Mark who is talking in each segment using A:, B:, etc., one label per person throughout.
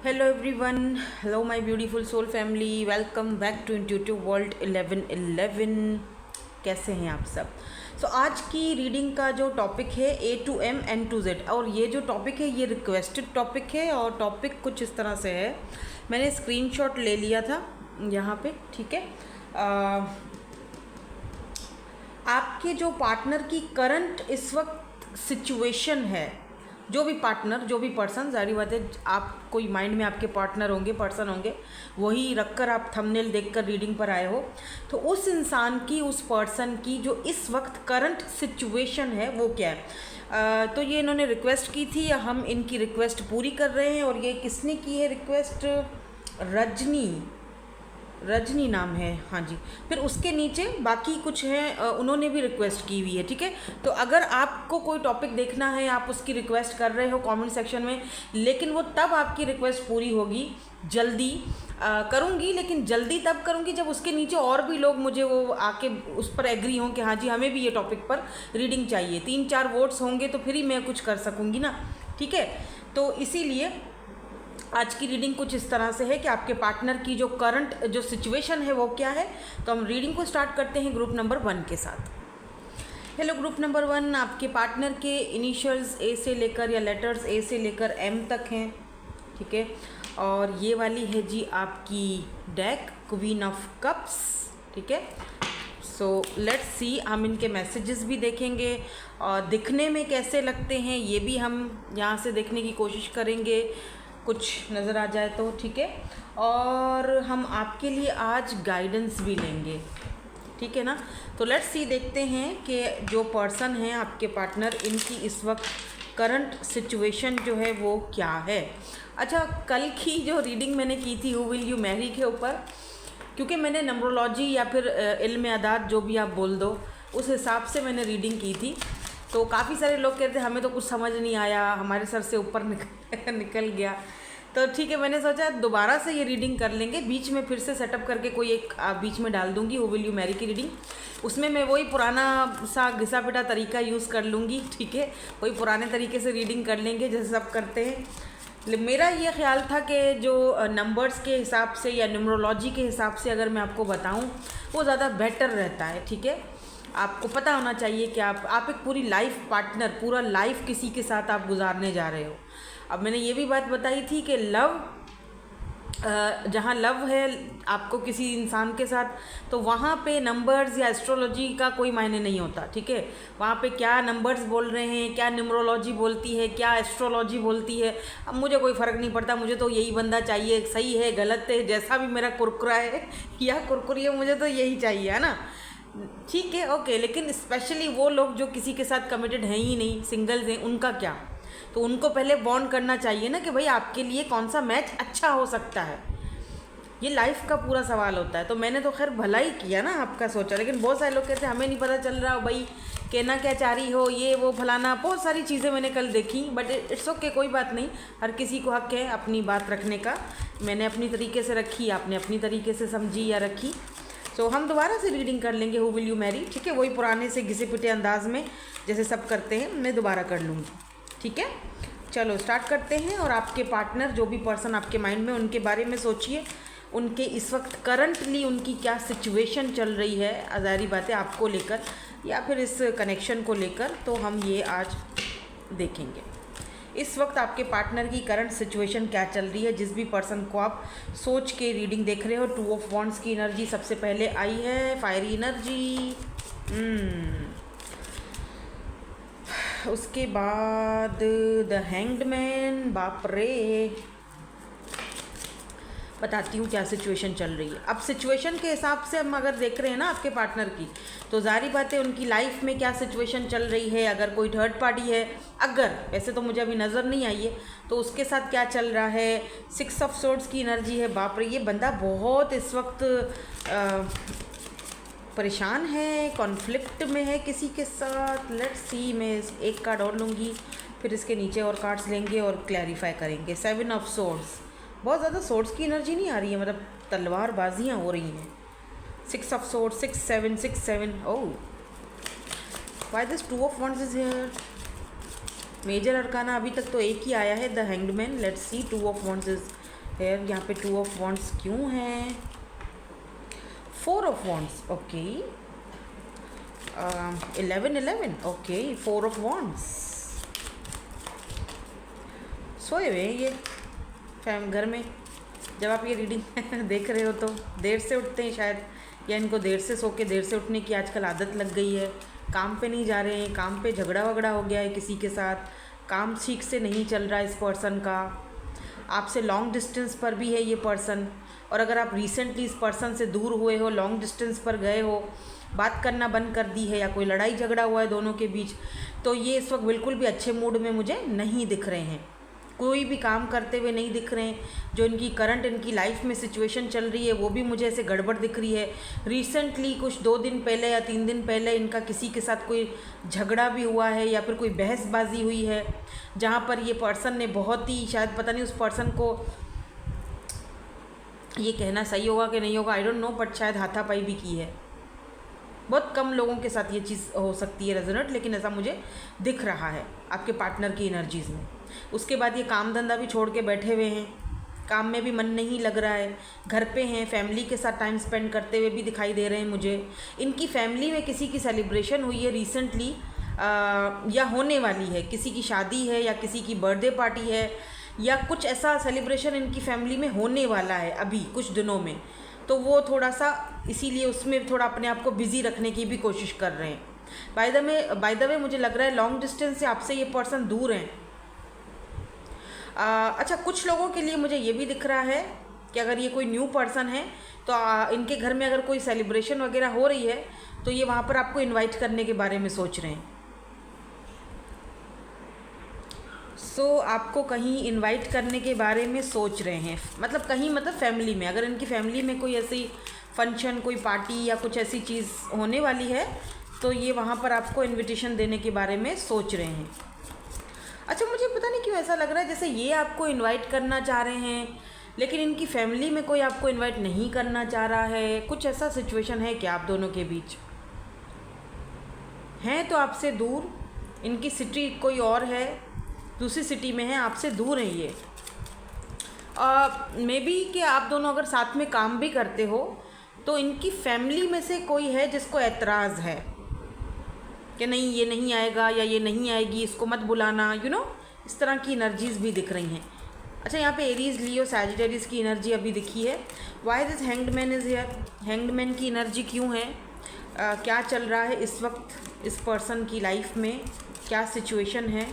A: Hello everyone, hello my beautiful soul family, welcome back to Intuitive World 1111। कैसे हैं आप सब? आज की रीडिंग का जो टॉपिक है A to M N to Z, और ये जो टॉपिक है ये रिक्वेस्टेड टॉपिक है और टॉपिक कुछ इस तरह से है। मैंने स्क्रीनशॉट ले लिया था यहाँ पे, ठीक है। आपके जो पार्टनर की करंट इस वक्त सिचुएशन है, जो भी पार्टनर, जो भी पर्सन, जारी बात है आप कोई माइंड में आपके पार्टनर होंगे, पर्सन होंगे, वही रखकर आप थंबनेल देखकर रीडिंग पर आए हो, तो उस इंसान की, उस पर्सन की जो इस वक्त करंट सिचुएशन है वो क्या है। तो ये इन्होंने रिक्वेस्ट की थी, हम इनकी रिक्वेस्ट पूरी कर रहे हैं। और ये किसने की है रिक्वेस्ट? रजनी नाम है, हाँ जी। फिर उसके नीचे बाकी कुछ हैं, उन्होंने भी रिक्वेस्ट की हुई है, ठीक है। तो अगर आपको कोई टॉपिक देखना है, आप उसकी रिक्वेस्ट कर रहे हो कमेंट सेक्शन में, लेकिन वो तब आपकी रिक्वेस्ट पूरी होगी, जल्दी करूँगी, लेकिन जल्दी तब करूँगी जब उसके नीचे और भी लोग मुझे वो आके उस पर एग्री हों कि हाँ जी हमें भी ये टॉपिक पर रीडिंग चाहिए। 3-4 वोट्स होंगे तो फिर ही मैं कुछ कर सकूँगी ना, ठीक है। तो इसीलिए आज की रीडिंग कुछ इस तरह से है कि आपके पार्टनर की जो करंट जो सिचुएशन है वो क्या है। तो हम रीडिंग को स्टार्ट करते हैं ग्रुप नंबर 1 के साथ। हेलो ग्रुप नंबर 1, आपके पार्टनर के इनिशियल्स ए से लेकर या लेटर्स ए से लेकर एम तक हैं, ठीक है। और ये वाली है जी आपकी डेक क्वीन ऑफ कप्स, ठीक है। सो लेट्स सी, हम इनके मैसेजेस भी देखेंगे और दिखने में कैसे लगते हैं ये भी हम यहाँ से देखने की कोशिश करेंगे, कुछ नज़र आ जाए तो, ठीक है। और हम आपके लिए आज गाइडेंस भी लेंगे, ठीक है ना। तो लेट्स सी, देखते हैं कि जो पर्सन है आपके पार्टनर, इनकी इस वक्त करंट सिचुएशन जो है वो क्या है। अच्छा, कल की जो रीडिंग मैंने की थी हु विल यू मैरी के ऊपर, क्योंकि मैंने नंबरोलॉजी या फिर इल्म अदाद जो भी आप बोल दो, उस हिसाब से मैंने रीडिंग की थी। तो काफ़ी सारे लोग कहते हैं हमें तो कुछ समझ नहीं आया, हमारे सर से ऊपर निकल गया। तो ठीक है, मैंने सोचा दोबारा से ये रीडिंग कर लेंगे, बीच में फिर से सेटअप करके कोई एक बीच में डाल दूंगी हु विल यू मैरी की रीडिंग। उसमें मैं वही पुराना सा घिसा पिटा तरीका यूज़ कर लूँगी, ठीक है। वही पुराने तरीके से रीडिंग कर लेंगे जैसे सब करते हैं। मेरा ये ख्याल था कि जो नंबर्स के हिसाब से या न्यूमरोलॉजी के हिसाब से अगर मैं आपको बताऊँ वो ज़्यादा बेटर रहता है, ठीक है। आपको पता होना चाहिए कि आप एक पूरी लाइफ पार्टनर, पूरा लाइफ किसी के साथ आप गुजारने जा रहे हो। अब मैंने ये भी बात बताई थी कि लव, जहाँ लव है आपको किसी इंसान के साथ, तो वहाँ पे नंबर्स या एस्ट्रोलॉजी का कोई मायने नहीं होता, ठीक है। वहाँ पे क्या नंबर्स बोल रहे हैं, क्या न्यूमरोलॉजी बोलती है, क्या एस्ट्रोलॉजी बोलती है, अब मुझे कोई फ़र्क नहीं पड़ता। मुझे तो यही बंदा चाहिए, सही है गलत है, जैसा भी मेरा कुरकुरा है या कुरकुरी है, मुझे तो यही चाहिए, है ना, ठीक है, ओके। लेकिन स्पेशली वो लोग जो किसी के साथ कमिटेड हैं ही नहीं, सिंगल्स हैं, उनका क्या? तो उनको पहले बॉन्ड करना चाहिए ना कि भाई आपके लिए कौन सा मैच अच्छा हो सकता है। ये लाइफ का पूरा सवाल होता है। तो मैंने तो खैर भला ही किया ना, आपका सोचा, लेकिन बहुत सारे लोग कहते हैं हमें नहीं पता चल रहा भाई, कहना क्या चाह रही हो, ये वो फलाना, बहुत सारी चीज़ें मैंने कल देखी। बट इट्स ओके, कोई बात नहीं, हर किसी को हक है अपनी बात रखने का। मैंने अपनी तरीके से रखी, आपने अपनी तरीके से समझी या रखी। सो हम दोबारा से रीडिंग कर लेंगे हु विल यू मैरी, ठीक है। वही पुराने से घिसे पिटे अंदाज में जैसे सब करते हैं, मैं दोबारा कर लूँगी, ठीक है। चलो स्टार्ट करते हैं। और आपके पार्टनर, जो भी पर्सन आपके माइंड में, उनके बारे में सोचिए, उनके इस वक्त करंटली उनकी क्या सिचुएशन चल रही है, ज़ाहिर बात है आपको लेकर या फिर इस कनेक्शन को लेकर। तो हम ये आज देखेंगे इस वक्त आपके पार्टनर की करंट सिचुएशन क्या चल रही है। जिस भी पर्सन को आप सोच के रीडिंग देख रहे हो, 2 ऑफ वॉन्ड्स की एनर्जी सबसे पहले आई है, फायरी एनर्जी। उसके बाद द हैंग्ड मैन, बाप रे, बताती हूँ क्या सिचुएशन चल रही है। अब सिचुएशन के हिसाब से हम अगर देख रहे हैं ना आपके पार्टनर की, तो जाहिर बात है उनकी लाइफ में क्या सिचुएशन चल रही है। अगर कोई थर्ड पार्टी है, अगर, वैसे तो मुझे अभी नज़र नहीं आई है, तो उसके साथ क्या चल रहा है। 6 ऑफ सोर्ड्स की एनर्जी है, बाप रे, ये बंदा बहुत इस वक्त परेशान है, कॉन्फ्लिक्ट में है किसी के साथ। लेट्स सी, मैं एक कार्ड और लूँगी, फिर इसके नीचे और कार्ड्स लेंगे और क्लैरिफाई करेंगे। 7 ऑफ सोर्ड्स, बहुत ज़्यादा सोर्ड्स की एनर्जी नहीं आ रही है, मतलब तलवार बाजियाँ हो रही हैं। 6 of swords, 6 7 oh, why this 2 of wands is here. Major arcana अभी तक तो एक ही आया है, the hanged man. Let's see 2 of wands is here यहाँ पे 2 ऑफ वॉन्ड्स क्यों है? 4 of wands, okay. 11 okay. 4 of wands, सोए हुए ये घर में। जब आप ये रीडिंग देख रहे हो तो देर से उठते हैं शायद, या इनको देर से सो के देर से उठने की आजकल आदत लग गई है। काम पे नहीं जा रहे हैं, काम पे झगड़ा वगड़ा हो गया है किसी के साथ, काम ठीक से नहीं चल रहा है इस पर्सन का, आपसे लॉन्ग डिस्टेंस पर भी है ये पर्सन। और अगर आप रिसेंटली इस पर्सन से दूर हुए हो, लॉन्ग डिस्टेंस पर गए हो, बात करना बंद कर दी है, या कोई लड़ाई झगड़ा हुआ है दोनों के बीच, तो ये इस वक्त बिल्कुल भी अच्छे मूड में मुझे नहीं दिख रहे हैं। कोई भी काम करते हुए नहीं दिख रहे हैं। जो इनकी करंट इनकी लाइफ में सिचुएशन चल रही है वो भी मुझे ऐसे गड़बड़ दिख रही है। रिसेंटली कुछ 2 दिन पहले या 3 दिन पहले इनका किसी के साथ कोई झगड़ा भी हुआ है, या फिर कोई बहसबाजी हुई है, जहाँ पर ये पर्सन ने बहुत ही, शायद पता नहीं उस पर्सन को ये कहना सही होगा कि नहीं होगा, आई डोंट नो, बट शायद हाथापाई भी की है। बहुत कम लोगों के साथ ये चीज़ हो सकती है रेजोनेट, लेकिन ऐसा मुझे दिख रहा है आपके पार्टनर की एनर्जीज़ में। उसके बाद ये काम धंधा भी छोड़ के बैठे हुए हैं, काम में भी मन नहीं लग रहा है, घर पे हैं, फैमिली के साथ टाइम स्पेंड करते हुए भी दिखाई दे रहे हैं मुझे। इनकी फैमिली में किसी की सेलिब्रेशन हुई है रिसेंटली, या होने वाली है, किसी की शादी है या किसी की बर्थडे पार्टी है, या कुछ ऐसा सेलिब्रेशन इनकी फैमिली में होने वाला है अभी कुछ दिनों में। तो वो थोड़ा सा इसीलिए उसमें थोड़ा अपने आप को बिज़ी रखने की भी कोशिश कर रहे हैं। बाय द वे मुझे लग रहा है लॉन्ग डिस्टेंस से आपसे ये पर्सन दूर हैं। अच्छा, कुछ लोगों के लिए मुझे ये भी दिख रहा है कि अगर ये कोई न्यू पर्सन है तो इनके घर में अगर कोई सेलिब्रेशन वगैरह हो रही है तो ये वहाँ पर आपको इनवाइट करने के बारे में सोच रहे हैं। आपको कहीं इनवाइट करने के बारे में सोच रहे हैं, मतलब कहीं, मतलब फैमिली में, अगर इनकी फैमिली में कोई ऐसी फंक्शन, कोई पार्टी या कुछ ऐसी चीज़ होने वाली है तो ये वहाँ पर आपको इनविटेशन देने के बारे में सोच रहे हैं। अच्छा, मुझे पता नहीं क्यों ऐसा लग रहा है जैसे ये आपको इनवाइट करना चाह रहे हैं लेकिन इनकी फैमिली में कोई आपको इनवाइट नहीं करना चाह रहा है। कुछ ऐसा सिचुएशन है क्या आप दोनों के बीच? हैं तो आपसे दूर, इनकी सिटी कोई और है, दूसरी सिटी में है, आपसे दूर है ये। मे बी कि आप दोनों अगर साथ में काम भी करते हो तो इनकी फैमिली में से कोई है जिसको एतराज़ है कि नहीं ये नहीं आएगा या ये नहीं आएगी, इसको मत बुलाना, यू नो, इस तरह की एनर्जीज़ भी दिख रही हैं। अच्छा, यहाँ पे एरीज, लियो, सैजिटेरियस की एनर्जी अभी दिखी है। Why this hanged man is here? Hanged man की एनर्जी क्यों है? क्या चल रहा है इस वक्त इस पर्सन की लाइफ में, क्या सिचुएशन है?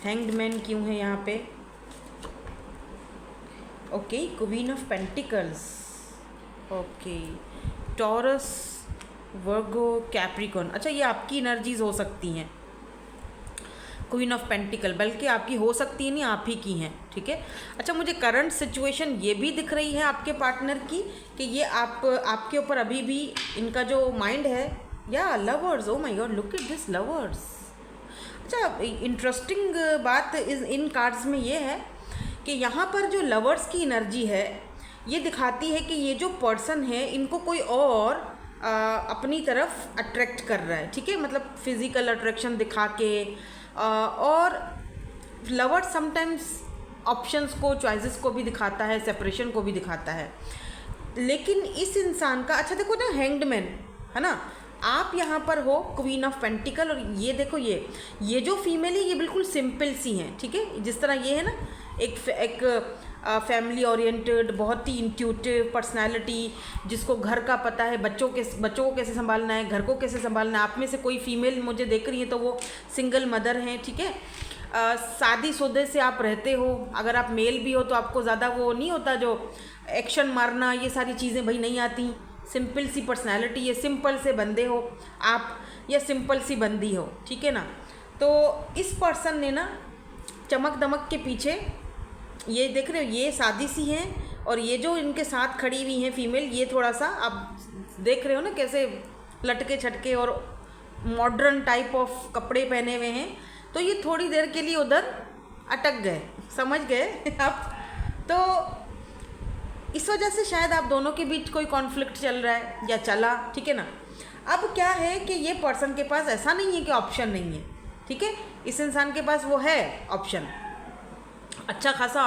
A: हैंग्ड मैन क्यों है यहाँ पे? Okay, queen of pentacles, okay, taurus, Virgo, Capricorn. अच्छा, ये आपकी एनर्जीज हो सकती हैं, क्वीन ऑफ पेंटिकल, बल्कि आपकी हो सकती है नहीं, आप ही की हैं, ठीक है। अच्छा, मुझे करंट सिचुएशन ये भी दिख रही है आपके पार्टनर की कि ये आपके ऊपर अभी भी इनका जो माइंड है, या lovers, oh my God, look at this, lovers. अच्छा, इंटरेस्टिंग बात इन कार्ड्स में ये है कि यहाँ पर जो लवर्स की एनर्जी है ये दिखाती है कि ये जो पर्सन है इनको कोई और अपनी तरफ अट्रैक्ट कर रहा है, ठीक है, मतलब फिज़िकल अट्रैक्शन दिखा के। और लवर समटाइम्स ऑप्शंस को, चॉइसेस को भी दिखाता है, सेपरेशन को भी दिखाता है। लेकिन इस इंसान का, अच्छा देखो ना, हैंग्ड मैन है ना, आप यहाँ पर हो क्वीन ऑफ पेंटिकल, और ये देखो ये जो फीमेल है ये बिल्कुल सिंपल सी हैं, ठीक है। जिस तरह ये है ना, एक फैमिली ओरिएंटेड, बहुत ही इंट्यूटिव पर्सनालिटी, जिसको घर का पता है, बच्चों को कैसे संभालना है, घर को कैसे संभालना है। आप में से कोई फीमेल मुझे देख रही है तो वो सिंगल मदर हैं, ठीक है। शादीशुदा से आप रहते हो, अगर आप मेल भी हो तो आपको ज़्यादा वो नहीं होता जो एक्शन मारना, ये सारी चीज़ें भाई नहीं आती। सिंपल सी पर्सनालिटी, ये सिंपल से बंदे हो आप, या सिंपल सी बंदी हो, ठीक है ना। तो इस पर्सन ने ना चमक दमक के पीछे, ये देख रहे हो, ये सादी सी हैं, और ये जो इनके साथ खड़ी हुई हैं फीमेल, ये थोड़ा सा आप देख रहे हो ना कैसे लटके छटके और मॉडर्न टाइप ऑफ कपड़े पहने हुए हैं। तो ये थोड़ी देर के लिए उधर अटक गए, समझ गए आप। तो इस वजह से शायद आप दोनों के बीच कोई कॉन्फ्लिक्ट चल रहा है या चला, ठीक है ना। अब क्या है कि ये पर्सन के पास ऐसा नहीं है कि ऑप्शन नहीं है, ठीक है। इस इंसान के पास वो है ऑप्शन, अच्छा खासा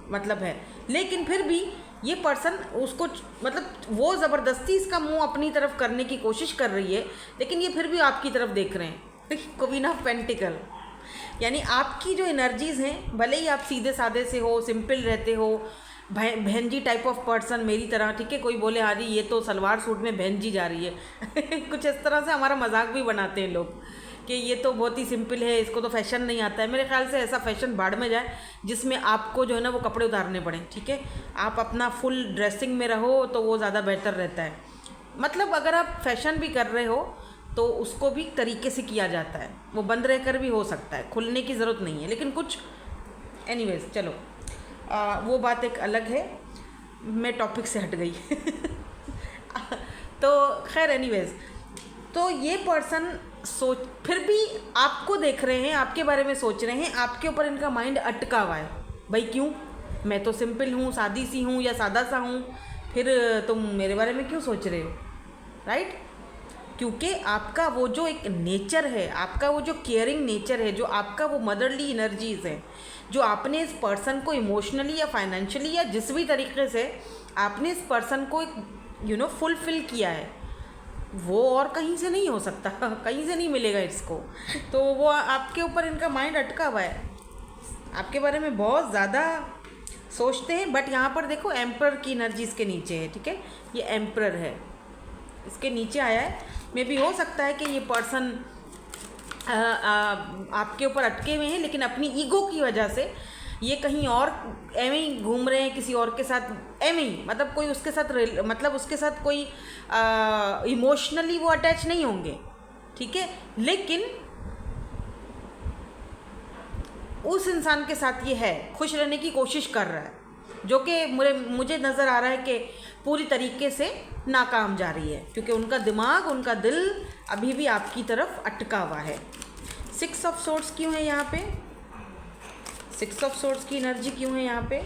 A: मतलब है, लेकिन फिर भी ये पर्सन उसको मतलब वो ज़बरदस्ती इसका मुंह अपनी तरफ करने की कोशिश कर रही है, लेकिन ये फिर भी आपकी तरफ देख रहे हैं। क्वीन ऑफ पेंटिकल, यानी आपकी जो एनर्जीज़ हैं, भले ही आप सीधे साधे से हो, सिंपल रहते हो, बहन जी टाइप ऑफ पर्सन मेरी तरह, ठीक है, कोई बोले हाँ जी ये तो सलवार सूट में बहन जी जा रही है कुछ इस तरह से हमारा मजाक भी बनाते हैं लोग कि ये तो बहुत ही सिंपल है, इसको तो फैशन नहीं आता है। मेरे ख्याल से ऐसा फैशन बाढ़ में जाए जिसमें आपको जो है ना वो कपड़े उतारने पड़े, ठीक है। आप अपना फुल ड्रेसिंग में रहो तो वो ज़्यादा बेहतर रहता है। मतलब अगर आप फैशन भी कर रहे हो तो उसको भी तरीके से किया जाता है, वो बंद रहकर भी हो सकता है, खुलने की ज़रूरत नहीं है। लेकिन कुछ एनीवेज चलो वो बात एक अलग है, मैं टॉपिक से हट गई तो खैर एनीवेज, तो ये पर्सन सोच फिर भी आपको देख रहे हैं, आपके बारे में सोच रहे हैं, आपके ऊपर इनका माइंड अटका हुआ है। भाई क्यों, मैं तो सिंपल हूँ, सादी सी हूँ या सादा सा हूँ, फिर तुम मेरे बारे में क्यों सोच रहे हो, राइट? क्योंकि आपका वो जो एक नेचर है, आपका वो जो केयरिंग नेचर है, जो आपका वो मदरली एनर्जीज़ है, जो आपने इस पर्सन को इमोशनली या फाइनेंशियली या जिस भी तरीके से आपने इस पर्सन को फुलफिल किया है, वो और कहीं से नहीं हो सकता कहीं से नहीं मिलेगा इसको। तो वो आपके ऊपर इनका माइंड अटका हुआ है, आपके बारे में बहुत ज़्यादा सोचते हैं। बट यहाँ पर देखो एम्परर की एनर्जी इसके नीचे है, ठीक है, ये एम्परर है इसके नीचे आया है। मे भी हो सकता है कि ये पर्सन आपके ऊपर अटके हुए हैं, लेकिन अपनी ईगो की वजह से ये कहीं और एवं ही घूम रहे हैं, किसी और के साथ एवं ही, मतलब कोई उसके साथ मतलब उसके साथ कोई इमोशनली वो अटैच नहीं होंगे, ठीक है, लेकिन उस इंसान के साथ ये है, खुश रहने की कोशिश कर रहा है, जो कि मुझे नज़र आ रहा है कि पूरी तरीके से नाकाम जा रही है, क्योंकि उनका दिमाग, उनका दिल अभी भी आपकी तरफ अटका हुआ है। 6 ऑफ सोर्ड्स क्यों है यहाँ पे, 6 ऑफ सोर्ड्स की एनर्जी क्यों है यहाँ पे,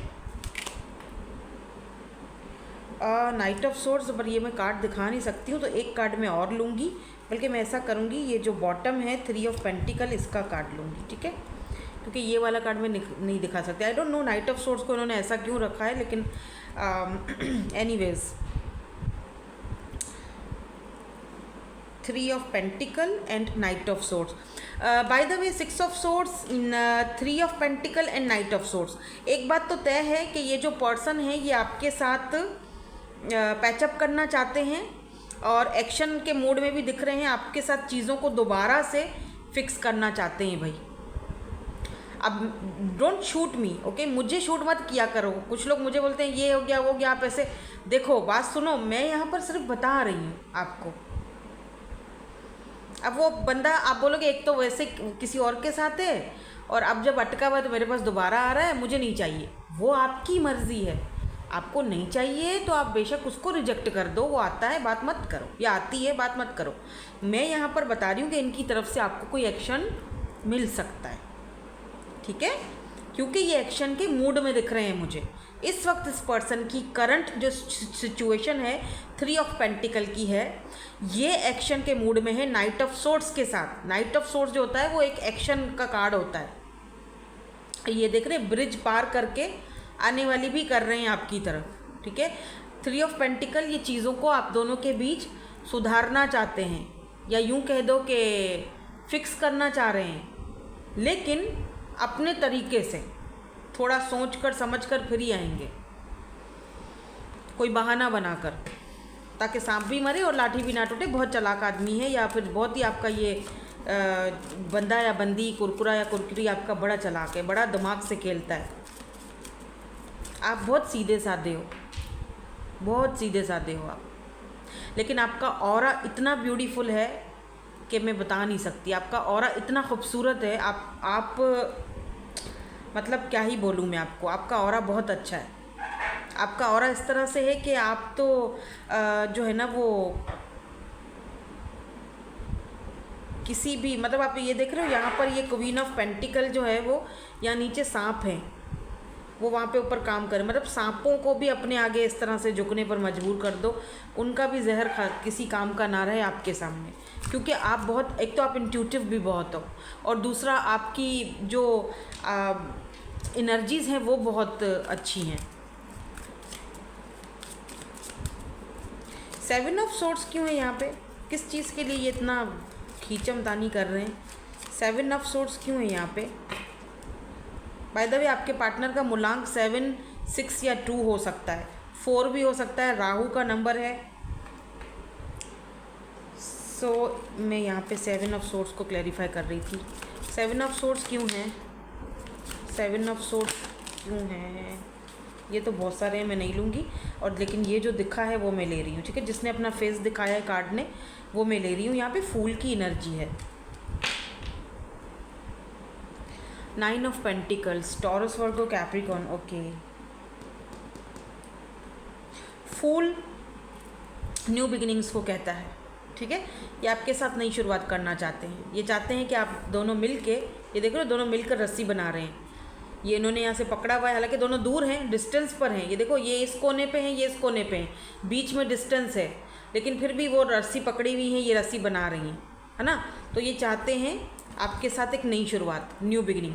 A: नाइट ऑफ सोर्ड्स, पर ये मैं कार्ड दिखा नहीं सकती हूँ, तो एक कार्ड मैं और लूँगी, बल्कि मैं ऐसा करूँगी, ये जो बॉटम है 3 ऑफ पेंटिकल, इसका कार्ड लूँगी, ठीक है, क्योंकि ये वाला कार्ड मैं नहीं दिखा सकती। I don't know night of swords को इन्होंने ऐसा क्यों रखा है, लेकिन anyways 3 of pentacle and night of swords. By the way 6 of swords, 3 of pentacle and night of swords, एक बात तो तय है कि ये जो पर्सन है ये आपके साथ पैचअप करना चाहते हैं और एक्शन के मूड में भी दिख रहे हैं, आपके साथ चीज़ों को दोबारा से फिक्स करना चाहते हैं। भाई अब डोंट शूट मी, ओके, मुझे शूट मत किया करो। कुछ लोग मुझे बोलते हैं ये हो गया वो हो गया, आप ऐसे देखो, बात सुनो, मैं यहाँ पर सिर्फ बता रही हूँ आपको। अब वो बंदा, आप बोलोगे एक तो वैसे किसी और के साथ है और अब जब अटका हुआ तो मेरे पास दोबारा आ रहा है, मुझे नहीं चाहिए, वो आपकी मर्ज़ी है, आपको नहीं चाहिए तो आप बेशक उसको रिजेक्ट कर दो, वो आता है बात मत करो, या आती है बात मत करो। मैं यहाँ पर बता रही हूँ कि इनकी तरफ से आपको कोई एक्शन मिल सकता है, ठीक है, क्योंकि ये एक्शन के मूड में दिख रहे हैं मुझे इस वक्त। इस पर्सन की करंट जो सिचुएशन है 3 ऑफ पेंटिकल की है, ये एक्शन के मूड में है नाइट ऑफ सोर्ड्स के साथ। नाइट ऑफ सोर्ड्स जो होता है वो एक एक्शन का कार्ड होता है। ये देख रहे हैं, ब्रिज पार करके आने वाली भी कर रहे हैं आपकी तरफ, ठीक है। 3 ऑफ पेंटिकल, ये चीज़ों को आप दोनों के बीच सुधारना चाहते हैं, या यूँ कह दो कि फिक्स करना चाह रहे हैं, लेकिन अपने तरीके से, थोड़ा सोच कर समझ कर फिर ही आएंगे, कोई बहाना बनाकर, ताकि सांप भी मरे और लाठी भी ना टूटे। बहुत चालाक आदमी है, या फिर बहुत ही आपका ये बंदा या बंदी, कुरकुरा या कुरकुरी आपका बड़ा चालाक है, बड़ा दिमाग से खेलता है। आप बहुत सीधे साधे हो, बहुत सीधे साधे हो आप, लेकिन आपका ऑरा इतना ब्यूटीफुल है कि मैं बता नहीं सकती। आपका ऑरा इतना खूबसूरत है, आप मतलब क्या ही बोलूँ मैं आपको, आपका ऑरा बहुत अच्छा है। आपका ऑरा इस तरह से है कि आप तो जो है ना वो किसी भी, मतलब आप ये देख रहे हो यहाँ पर ये क्वीन ऑफ पेंटिकल जो है वो, यहाँ नीचे सांप हैं, वो वहाँ पे ऊपर काम करें, मतलब सांपों को भी अपने आगे इस तरह से झुकने पर मजबूर कर दो, उनका भी जहर किसी काम का ना रहे आपके सामने। क्योंकि आप बहुत, एक तो आप इंट्यूटिव भी बहुत हो, और दूसरा आपकी जो एनर्जीज़ हैं वो बहुत अच्छी हैं। 7 ऑफ सोर्ड्स क्यों है यहाँ पे? किस चीज़ के लिए ये इतना खींचमतानी कर रहे हैं? 7 ऑफ सोर्ड्स क्यों है यहाँ पे? बाय द वे आपके पार्टनर का मूलांक 7, 6 या 2 हो सकता है, 4 भी हो सकता है, राहु का नंबर है। सो मैं यहाँ पे 7 ऑफ सोर्ड्स को क्लैरिफाई कर रही थी। 7 ऑफ सोर्ड्स क्यों हैं? 7 ऑफ सोर्ड्स क्यों हैं? ये तो बहुत सारे हैं, मैं नहीं लूँगी, और लेकिन ये जो दिखा है वो मैं ले रही हूँ, ठीक है। जिसने अपना फेस दिखाया है कार्ड ने, वो मैं ले रही हूँ। यहाँ पे फूल की एनर्जी है। 9 of pentacles, Taurus, Virgo, Capricorn. Okay, fool new beginnings को कहता है, ठीक है। ये आपके साथ नई शुरुआत करना चाहते हैं। ये चाहते हैं कि आप दोनों मिल के, ये देख रहे हो, दोनों मिलकर रस्सी बना रहे हैं। ये इन्होंने यहाँ से पकड़ा हुआ है, हालांकि दोनों दूर हैं, डिस्टेंस पर हैं। ये देखो, ये इस कोने पे हैं, ये इस कोने पे हैं, बीच में डिस्टेंस है, लेकिन फिर भी वो रस्सी पकड़ी हुई है, ये रस्सी बना रही हैं, है ना। तो ये चाहते हैं आपके साथ एक नई शुरुआत, न्यू बिगिनिंग,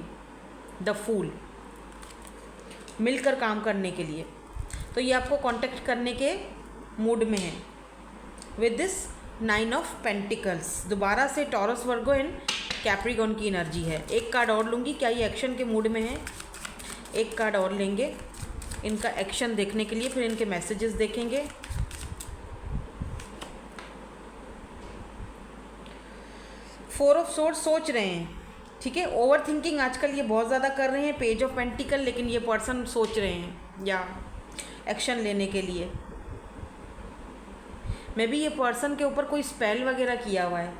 A: द फूल, मिलकर काम करने के लिए। तो ये आपको कांटेक्ट करने के मूड में है विद दिस 9 ऑफ पेंटिकल्स। दोबारा से टॉरस, वर्गो एंड कैप्रिकॉर्न की एनर्जी है। एक कार्ड और लूँगी, क्या ये एक्शन के मूड में है? एक कार्ड और लेंगे इनका एक्शन देखने के लिए, फिर इनके मैसेजेस देखेंगे। फोर ऑफ सोर्ड्स सोच रहे हैं, ठीक है। ओवर थिंकिंग आजकल ये बहुत ज़्यादा कर रहे हैं। पेज ऑफ पेंटिकल, लेकिन ये पर्सन सोच रहे हैं या एक्शन लेने के लिए। मे बी ये पर्सन के ऊपर कोई स्पेल वगैरह किया हुआ है,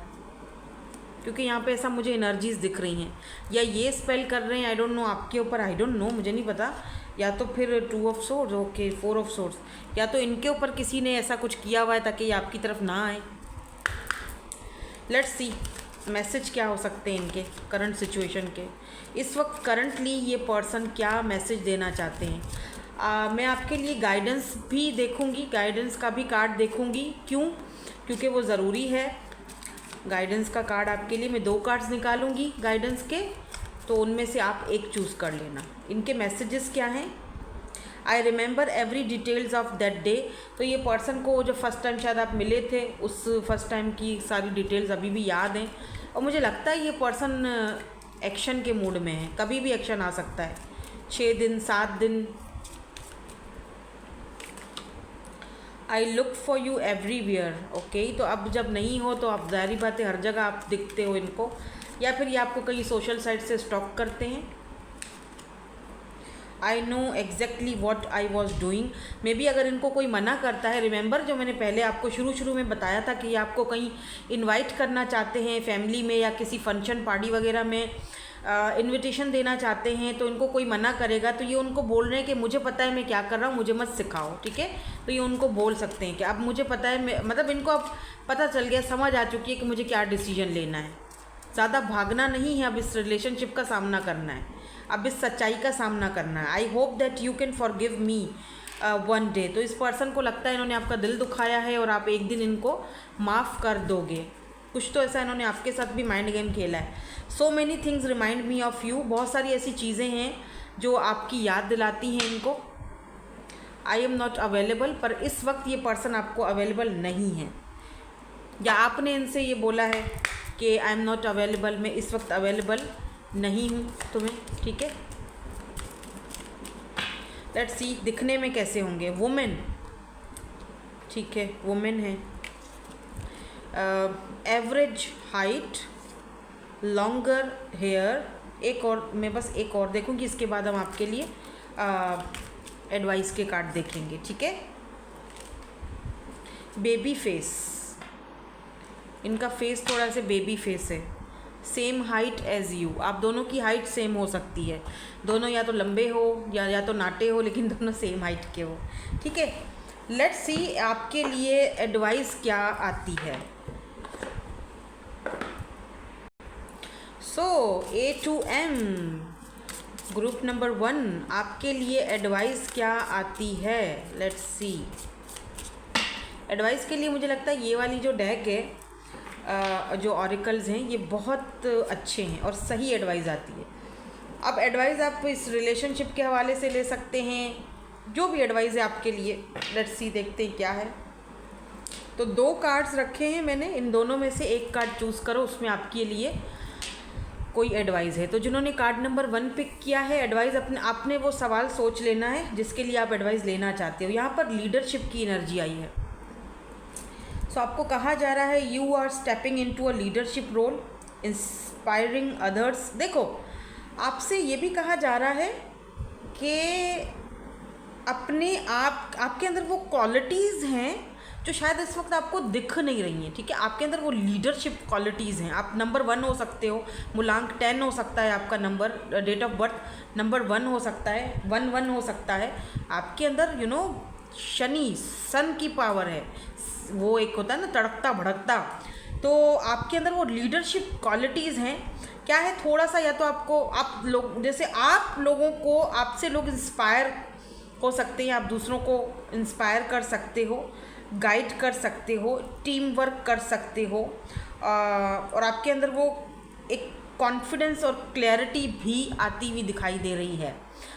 A: क्योंकि यहाँ पे ऐसा मुझे एनर्जीज दिख रही हैं। या ये स्पेल कर रहे हैं, आई डोंट नो आपके ऊपर, आई डोंट नो, मुझे नहीं पता। या तो फिर 2 of swords, okay, 4 of swords, या तो इनके ऊपर किसी ने ऐसा कुछ किया हुआ है ताकि ये आपकी तरफ ना आए। लेट्स सी मैसेज क्या हो सकते हैं इनके करंट सिचुएशन के। इस वक्त करंटली ये पर्सन क्या मैसेज देना चाहते हैं। मैं आपके लिए गाइडेंस भी देखूंगी, गाइडेंस का भी कार्ड देखूंगी। क्यों? क्योंकि वो ज़रूरी है। गाइडेंस का कार्ड आपके लिए मैं 2 कार्ड्स निकालूंगी गाइडेंस के, तो उनमें से आप एक चूज़ कर लेना। इनके मैसेजेस क्या हैं? I remember every details of that day. तो ये पर्सन को जो फर्स्ट टाइम शायद आप मिले थे, उस फर्स्ट टाइम की सारी डिटेल्स अभी भी याद हैं, और मुझे लगता है ये पर्सन एक्शन के मूड में है। कभी भी एक्शन आ सकता है, 6 दिन, 7 दिन। I look for you everywhere. Okay, तो अब जब नहीं हो तो आप ज़ाहिर बात है हर जगह आप दिखते हो इनको, या फिर ये आपको कहीं सोशल साइट से स्टॉक करते हैं। I know exactly what I was doing. May be अगर इनको कोई मना करता है, रिमेंबर जो मैंने पहले आपको शुरू में बताया था कि ये आपको कहीं इनवाइट करना चाहते हैं फैमिली में, या किसी फंक्शन पार्टी वगैरह में इनविटेशन देना चाहते हैं, तो इनको कोई मना करेगा तो ये उनको बोल रहे हैं कि मुझे पता है मैं क्या कर रहा हूँ, मुझे मत सिखाओ, ठीक है। तो ये उनको बोल सकते हैं कि अब मुझे पता है, मतलब इनको अब पता चल गया, समझ आ चुकी है कि मुझे क्या डिसीजन लेना है। ज़्यादा भागना नहीं है, अब इस रिलेशनशिप का सामना करना है, अब इस सच्चाई का सामना करना है। आई hope that you can forgive me one day. तो इस पर्सन को लगता है इन्होंने आपका दिल दुखाया है और आप एक दिन इनको माफ़ कर दोगे। कुछ तो ऐसा इन्होंने आपके साथ भी माइंड गेम खेला है। So many things remind me of you. बहुत सारी ऐसी चीज़ें हैं जो आपकी याद दिलाती हैं इनको। आई एम नॉट अवेलेबल, पर इस वक्त ये पर्सन आपको अवेलेबल नहीं है, या आपने इनसे ये बोला है कि आई एम नॉट अवेलेबल, मैं इस वक्त अवेलेबल नहीं हूँ तुम्हें, ठीक है। लेट्स सी दिखने में कैसे होंगे। वुमेन, ठीक है, वुमेन है। Average height, longer hair. एक और, मैं बस एक और देखूँगी, इसके बाद हम आपके लिए एडवाइस के कार्ड देखेंगे, ठीक है। बेबी फेस, इनका फेस थोड़ा सा बेबी फेस है। सेम हाइट एज यू, आप दोनों की हाइट सेम हो सकती है, दोनों या तो लंबे हो या तो नाटे हो, लेकिन दोनों सेम हाइट के हो, ठीक है। लेट्स सी आपके लिए एडवाइस क्या आती है। सो A to M, group number 1, आपके लिए एडवाइस क्या आती है। Let's see. एडवाइस के लिए मुझे लगता है ये वाली जो डेक है, जो ऑरिकल्स हैं, ये बहुत अच्छे हैं और सही एडवाइस आती है। अब एडवाइस आप इस रिलेशनशिप के हवाले से ले सकते हैं, जो भी एडवाइस है आपके लिए। लेट्स सी, देखते हैं क्या है। तो 2 कार्ड्स रखे हैं मैंने, इन दोनों में से एक कार्ड चूज़ करो, उसमें आपके लिए कोई एडवाइस है। तो जिन्होंने कार्ड नंबर 1 पिक किया है, एडवाइस आपने वो सवाल सोच लेना है जिसके लिए आप एडवाइस लेना चाहते हो। यहाँ पर लीडरशिप की एनर्जी आई है। सो आपको कहा जा रहा है you are stepping into a leadership role, inspiring others. देखो, आपसे ये भी कहा जा रहा है कि अपने आपके अंदर वो क्वालिटीज़ हैं जो शायद इस वक्त आपको दिख नहीं रही हैं, ठीक है। आपके अंदर वो लीडरशिप क्वालिटीज़ हैं। आप नंबर 1 हो सकते हो, मूलांक 10 हो सकता है आपका number, date of birth number 1 हो सकता है, 11 हो सकता है। आपके अंदर शनि, सन की पावर है, वो एक होता है ना तड़कता भड़कता। तो आपके अंदर वो लीडरशिप क्वालिटीज़ हैं। क्या है, थोड़ा सा या तो आप लोग जैसे आप लोगों को, आपसे लोग इंस्पायर हो सकते हैं, आप दूसरों को इंस्पायर कर सकते हो, गाइड कर सकते हो, टीम वर्क कर सकते हो, और आपके अंदर वो एक कॉन्फिडेंस और क्लैरिटी भी आती हुई दिखाई दे रही है।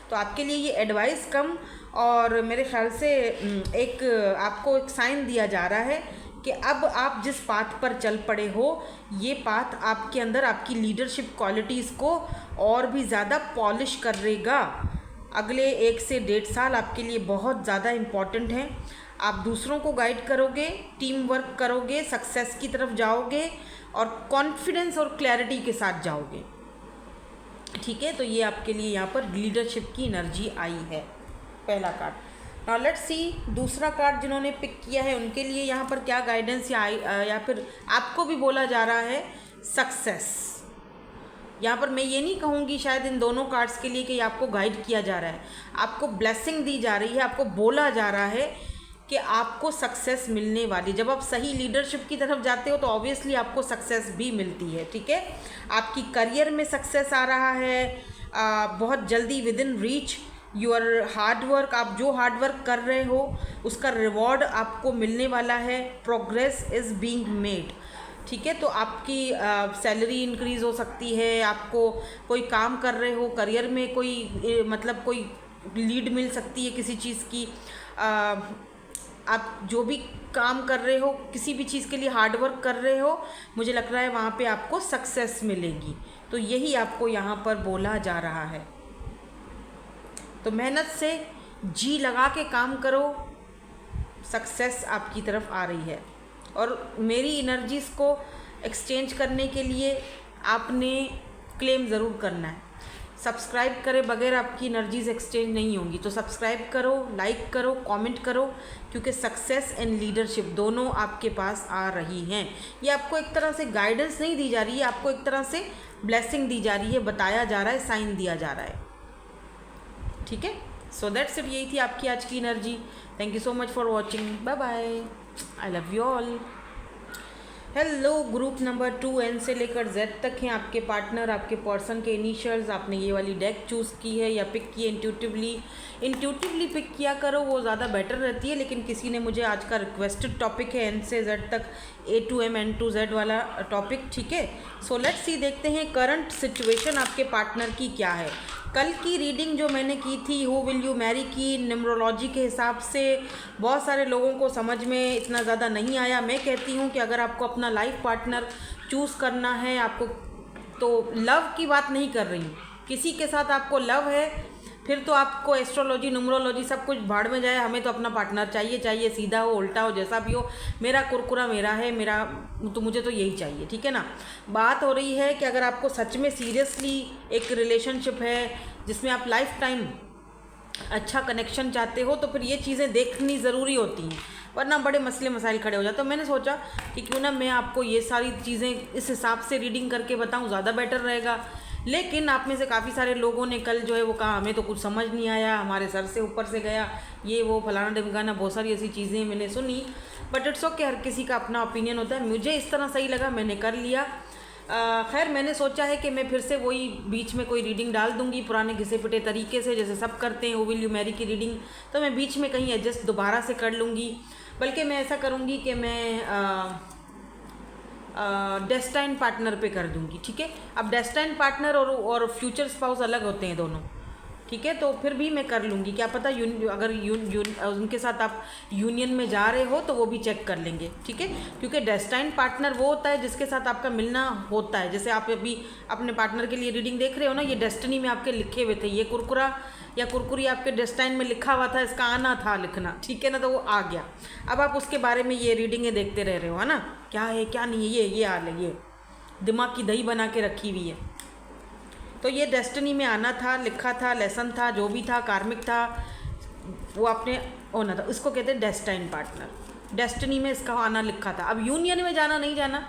A: तो आपके लिए ये एडवाइस कम, और मेरे ख्याल से एक आपको एक साइन दिया जा रहा है कि अब आप जिस पाथ पर चल पड़े हो, ये पाथ आपके अंदर आपकी लीडरशिप क्वालिटीज़ को और भी ज़्यादा पॉलिश करेगा। अगले 1 से 1.5 साल आपके लिए बहुत ज़्यादा इम्पॉर्टेंट हैं। आप दूसरों को गाइड करोगे, टीम वर्क करोगे, सक्सेस की तरफ जाओगे और कॉन्फिडेंस और क्लैरिटी के साथ जाओगे, ठीक है। तो ये आपके लिए यहाँ पर लीडरशिप की एनर्जी आई है, पहला कार्ड। नाउ लेट्स सी, दूसरा कार्ड जिन्होंने पिक किया है उनके लिए यहाँ पर क्या गाइडेंस या फिर आपको भी बोला जा रहा है सक्सेस। यहाँ पर मैं ये नहीं कहूँगी शायद इन दोनों कार्ड्स के लिए कि आपको गाइड किया जा रहा है, आपको ब्लेसिंग दी जा रही है, आपको बोला जा रहा है कि आपको सक्सेस मिलने वाली। जब आप सही लीडरशिप की तरफ जाते हो तो ऑब्वियसली आपको सक्सेस भी मिलती है, ठीक है। आपकी करियर में सक्सेस आ रहा है बहुत जल्दी, with in reach your hard work. आप जो हार्ड वर्क कर रहे हो उसका रिवॉर्ड आपको मिलने वाला है। प्रोग्रेस इज़ बीइंग मेड, ठीक है। तो आपकी सैलरी इंक्रीज़ हो सकती है, आपको कोई काम कर रहे हो करियर में, कोई मतलब कोई लीड मिल सकती है किसी चीज़ की। आप जो भी काम कर रहे हो, किसी भी चीज़ के लिए हार्ड वर्क कर रहे हो, मुझे लग रहा है वहाँ पे आपको सक्सेस मिलेगी। तो यही आपको यहाँ पर बोला जा रहा है। तो मेहनत से जी लगा के काम करो, सक्सेस आपकी तरफ आ रही है। और मेरी एनर्जीज़ को एक्सचेंज करने के लिए आपने क्लेम ज़रूर करना है। सब्सक्राइब करे बगैर आपकी एनर्जीज़ एक्सचेंज नहीं होंगी। तो सब्सक्राइब करो, लाइक करो, कमेंट करो, क्योंकि सक्सेस एंड लीडरशिप दोनों आपके पास आ रही हैं। ये आपको एक तरह से गाइडेंस नहीं दी जा रही है, आपको एक तरह से ब्लेसिंग दी जा रही है, बताया जा रहा है, साइन दिया जा रहा है, ठीक है। सो दैट्स इट, यही थी आपकी आज की energy. Thank you so much for watching, bye bye, I love you all. Hello, group number 2N से लेकर Z तक हैं आपके पार्टनर, आपके पर्सन के इनिशियल्स। आपने ये वाली डेक चूज़ की है या पिक की है इंट्यूटिवली पिक किया करो, वो ज़्यादा बेटर रहती है। लेकिन किसी ने मुझे आज का रिक्वेस्टेड टॉपिक है N से Z तक, A to M N to Z वाला टॉपिक, ठीक है। सो लेट्स सी, देखते हैं करंट सिचुएशन आपके पार्टनर की क्या है। कल की रीडिंग जो मैंने की थी हु विल यू मैरी की न्यूमरोलॉजी के हिसाब से बहुत सारे लोगों को समझ में इतना ज़्यादा नहीं आया। मैं कहती हूँ कि अगर आपको अपना लाइफ पार्टनर चूज़ करना है, आपको तो लव की बात नहीं कर रही हूँ, किसी के साथ आपको लव है, फिर तो आपको एस्ट्रोलॉजी न्यूमरोलॉजी सब कुछ भाड़ में जाए। हमें तो अपना पार्टनर चाहिए, सीधा हो उल्टा हो जैसा भी हो, मेरा कुरकुरा मेरा है, मेरा तो मुझे तो यही चाहिए, ठीक है ना। बात हो रही है कि अगर आपको सच में सीरियसली एक रिलेशनशिप है जिसमें आप लाइफ टाइम अच्छा कनेक्शन चाहते हो, तो फिर ये चीज़ें देखनी ज़रूरी होती हैं, वरना बड़े मसले मसाइल खड़े हो जाते। तो मैंने सोचा कि क्यों ना मैं आपको ये सारी चीज़ें इस हिसाब से रीडिंग करके बताऊँ, ज़्यादा बेटर रहेगा। लेकिन आप में से काफ़ी सारे लोगों ने कल जो है वो कहा हमें तो कुछ समझ नहीं आया, हमारे सर से ऊपर से गया, ये वो फलाना ढिमकाना, बहुत सारी ऐसी चीज़ें मैंने सुनी। बट इट्स ओके, हर किसी का अपना ओपिनियन होता है। मुझे इस तरह सही लगा, मैंने कर लिया। खैर, मैंने सोचा है कि मैं फिर से वही बीच में कोई रीडिंग डाल दूंगी पुराने घिसे पिटे तरीके से, जैसे सब करते हैं हु विल यू मैरी की रीडिंग। तो मैं बीच में कहीं एडजस्ट दोबारा से कर लूँगी, बल्कि मैं ऐसा करूँगी कि मैं डेस्टाइन पार्टनर पे कर दूंगी, ठीक है। अब डेस्टाइन पार्टनर और फ्यूचर स्पाउस अलग होते हैं दोनों, ठीक है। तो फिर भी मैं कर लूँगी, क्या पता अगर उनके साथ आप यूनियन में जा रहे हो तो वो भी चेक कर लेंगे, ठीक है। क्योंकि डेस्टाइन पार्टनर वो होता है जिसके साथ आपका मिलना होता है। जैसे आप अभी अपने पार्टनर के लिए रीडिंग देख रहे हो ना, ये डेस्टिनी में आपके लिखे हुए थे, ये कुरकुरा या कुरकुरी आपके डेस्टाइन में लिखा हुआ था, इसका आना था लिखना, ठीक है ना, तो वो आ गया। अब आप उसके बारे में ये रीडिंगें देखते रह रहे हो, है ना, क्या है क्या नहीं है, ये हाल है, ये दिमाग की दही बना के रखी हुई है। तो ये डेस्टिनी में आना था, लिखा था, लेसन था, जो भी था, कार्मिक था, वो आपने होना था, इसको कहते हैं डेस्टाइन पार्टनर। डेस्टिनी में इसका आना लिखा था। अब यूनियन में जाना नहीं जाना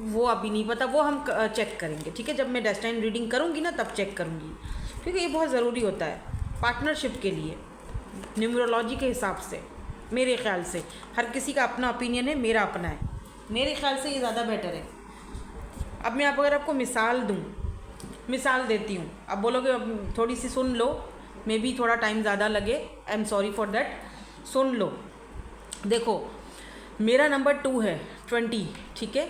A: वो अभी नहीं पता, वो हम चेक करेंगे, ठीक है। जब मैं डेस्टाइन रीडिंग करूँगी ना तब चेक करूँगी, क्योंकि ये बहुत ज़रूरी होता है पार्टनरशिप के लिए न्यूमरोलॉजी के हिसाब से। मेरे ख्याल से हर किसी का अपना ओपिनियन है, मेरा अपना है, मेरे ख्याल से ये ज़्यादा बेटर है। अब मैं अगर आपको मिसाल देती हूँ, अब बोलोगे थोड़ी सी सुन लो, मे बी थोड़ा टाइम ज़्यादा लगे, I am sorry for that, सुन लो। देखो मेरा नंबर 2 है 20, ठीक है।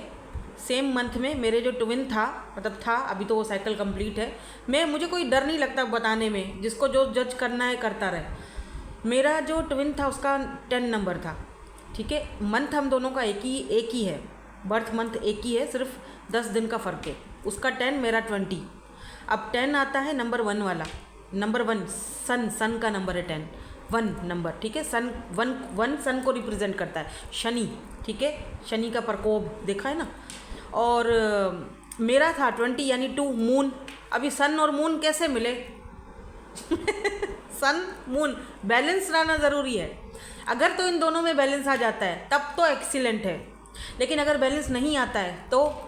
A: सेम मंथ में मेरे जो ट्विन था, मतलब था, अभी तो वो साइकिल कंप्लीट है, मुझे कोई डर नहीं लगता बताने में, जिसको जो जज करना है करता रहे। मेरा जो ट्विन था उसका 10 नंबर था, ठीक है। मंथ हम दोनों का एक ही है, बर्थ मंथ एक ही है, सिर्फ 10 दिन का फ़र्क है। उसका 10, मेरा 20। अब 10 आता है नंबर 1 वाला, नंबर 1 सन का नंबर है 10, 1 नंबर, ठीक है। सन 1 सन को रिप्रेजेंट करता है, शनि, ठीक है, शनि का प्रकोप देखा है ना। और मेरा था 20 यानी 2 मून। अभी सन और मून कैसे मिले? सन मून बैलेंस रहना ज़रूरी है। अगर तो इन दोनों में बैलेंस आ जाता है तब तो एक्सीलेंट है, लेकिन अगर बैलेंस नहीं आता है तो,